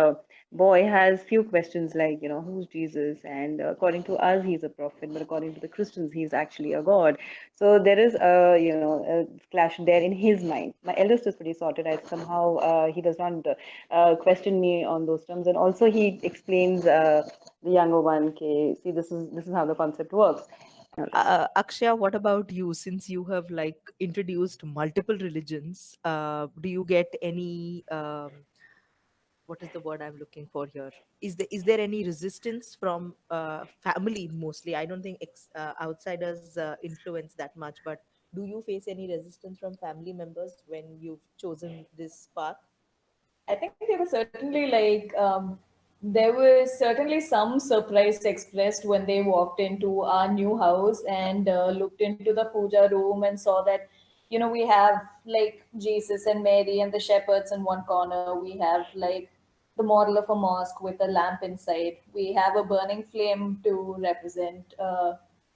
boy has few questions like, who's Jesus? And according to us, he's a prophet, but according to the Christians, he's actually a god. So there is a clash there in his mind. My eldest is pretty sorted. I somehow he does not question me on those terms, and also he explains the younger one, okay, see, this is how the concept works. Akshaya, what about you? Since you have like introduced multiple religions, do you get any what is the word I'm looking for here? Is there any resistance from family mostly? I don't think outsiders influence that much, but do you face any resistance from family members when you've chosen this path? I think there was certainly some surprise expressed when they walked into our new house and looked into the puja room and saw that, we have like Jesus and Mary and the shepherds in one corner. We have like the model of a mosque with a lamp inside. We have a burning flame to represent,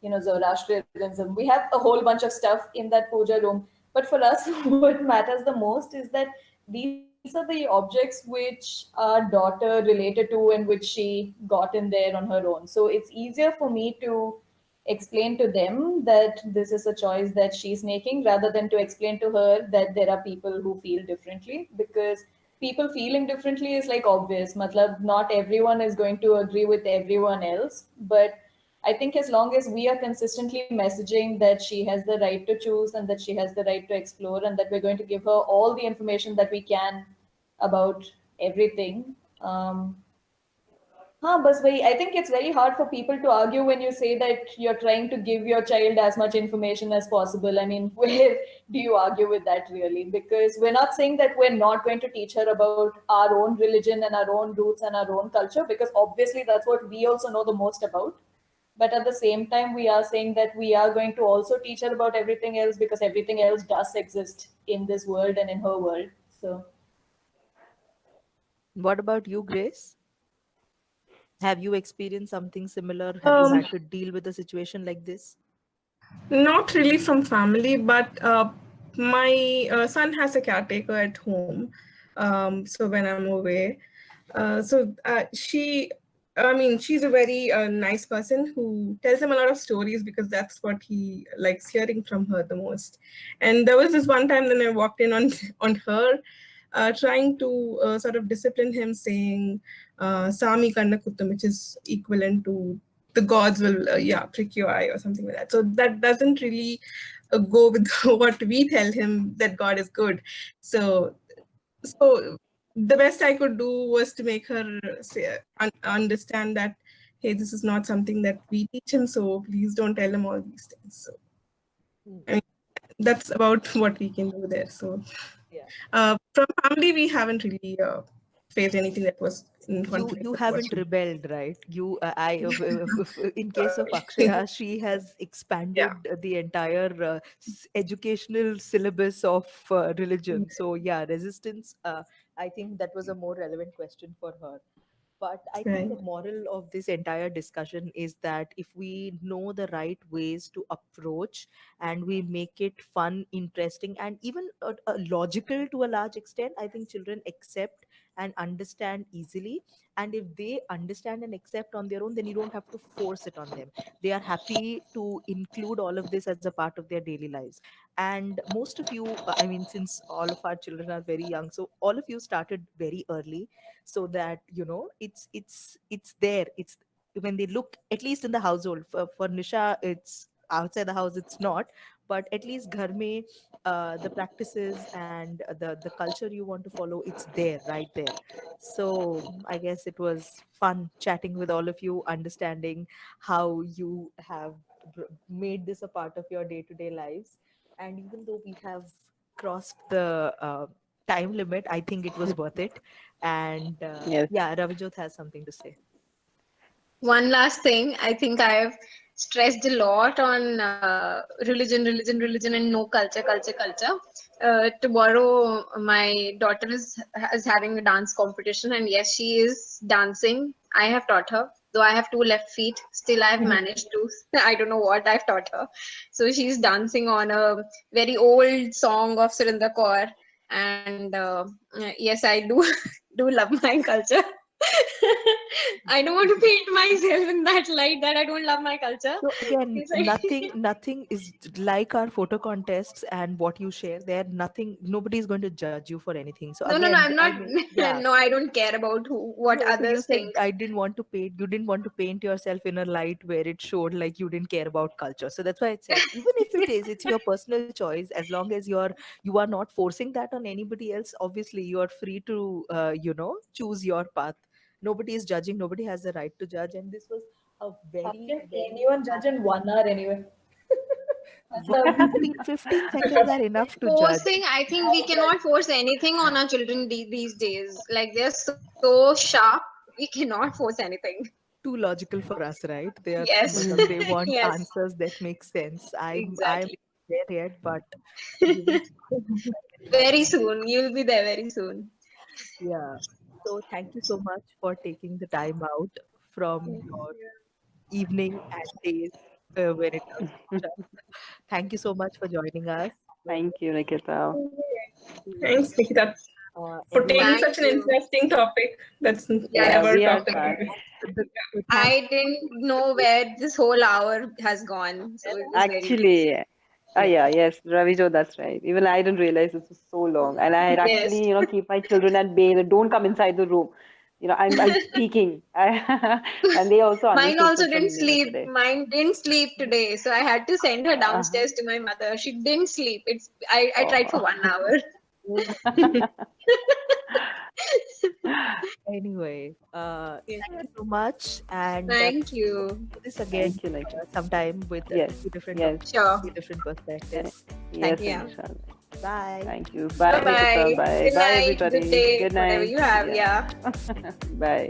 Zoroastrianism. We have a whole bunch of stuff in that puja room. But for us, what matters the most is that these are the objects which our daughter related to and which she got in there on her own. So it's easier for me to explain to them that this is a choice that she's making rather than to explain to her that there are people who feel differently, because people feeling differently is like obvious. Matlab, not everyone is going to agree with everyone else, but I think as long as we are consistently messaging that she has the right to choose and that she has the right to explore and that we're going to give her all the information that we can about everything, But I think it's very hard for people to argue when you say that you're trying to give your child as much information as possible. I mean, where do you argue with that really? Because we're not saying that we're not going to teach her about our own religion and our own roots and our own culture, because obviously that's what we also know the most about. But at the same time, we are saying that we are going to also teach her about everything else, because everything else does exist in this world and in her world. So What about you, Grace? Have you experienced something similar? Have you Um, had to deal with a situation like this? Not really from family, but my son has a caretaker at home. So when I'm away, I mean, she's a very nice person who tells him a lot of stories because that's what he likes hearing from her the most. And there was this one time when I walked in on on her, trying to sort of discipline him, saying "Sami kanna kuttam," which is equivalent to the gods will prick your eye or something like that. So that doesn't really go with what we tell him, that God is good. So the best I could do was to make her understand that, hey, this is not something that we teach him, so please don't tell him all these things. So I mean, that's about what we can do there. So Yeah. from family, we haven't really faced anything that was in conflict You with what haven't rebelled, right? You in case of Akshaya, she has yeah. expanded the entire educational syllabus of religion. So yeah, resistance, I think that was a more relevant question for her. But I think Right. the moral of this entire discussion is that if we know the right ways to approach and we make it fun, interesting, and even logical to a large extent, I think children accept and understand easily. And if they understand and accept on their own, then you don't have to force it on them. They are happy to include all of this as a part of their daily lives. And most of you, I mean, since all of our children are very young, so all of you started very early, so that it's there. It's when they look, at least in the household. For Nisha, it's outside the house, it's not, but at least ghar mein, the practices and the culture you want to follow, it's there, right there. So I guess it was fun chatting with all of you, understanding how you have made this a part of your day-to-day lives. And even though we have crossed the time limit, I think it was worth it. And Yes. yeah, Ravijot has something to say. One last thing, I think I've stressed a lot on religion, and no culture, culture. Tomorrow, my daughter is having a dance competition, and yes, she is dancing. I have taught her, though I have two left feet. Still, I've managed to. I don't know what I've taught her. So she's dancing on a very old song of Surinder Kaur, and yes, I do do love my culture. I don't want to paint myself in that light that I don't love my culture. So again, It's like nothing is like our photo contests and what you share there. Nothing, nobody is going to judge you for anything. So no, again, I'm I not. mean, yeah. No, I don't care about what No, so you others said think. I didn't want to paint. You didn't want to paint yourself in a light where it showed like you didn't care about culture. So that's why I said, even if it is, it's your personal choice. As long as you are not forcing that on anybody else. Obviously, you are free to choose your path. Nobody is judging. Nobody has the right to judge. And this was a how very, can very anyone judge in 1 hour anyway? That's what, the 15 seconds are enough to judge. Forcing, I think we cannot force anything on our children these days. Like they're so sharp, we cannot force anything. Too logical for us, right? They are, Yes, they want yes, answers that make sense. I'm exactly. there yet, but we will. Very soon, you'll be there very soon. Yeah. So thank you so much for taking the time out from your evening and days when it comes to church. Thank you so much for joining us. It was Thank you, Nikita. very Thanks, Nikita, for taking everyone. Thank such an you. interesting topic that's Yes, Yeah, never we are talked about sad. before. Thank I didn't know where this whole hour has gone, so it was very nice. Actually, yeah. yeah, yes, Ravijo, that's right. Even I didn't realize this was so long. And I had Yes, actually, keep my children at bay. That don't come inside the room. I'm speaking. And they also mine understood also didn't from, sleep. today. Mine didn't sleep today, so I had to send her Uh-huh. downstairs to my mother. She didn't sleep. I tried for Oh. 1 hour. Thank Anyway, Yeah. thank you so much, and Thank you. do this again Thank you, like sometime with yes, two different yes, Sure. two different perspectives. yes, Yeah. Inshallah. Bye. Thank you. Bye, Bye-bye. Nikita. Bye. Good Bye, night, everybody. good day, Good whatever night. you have. Yeah. Bye.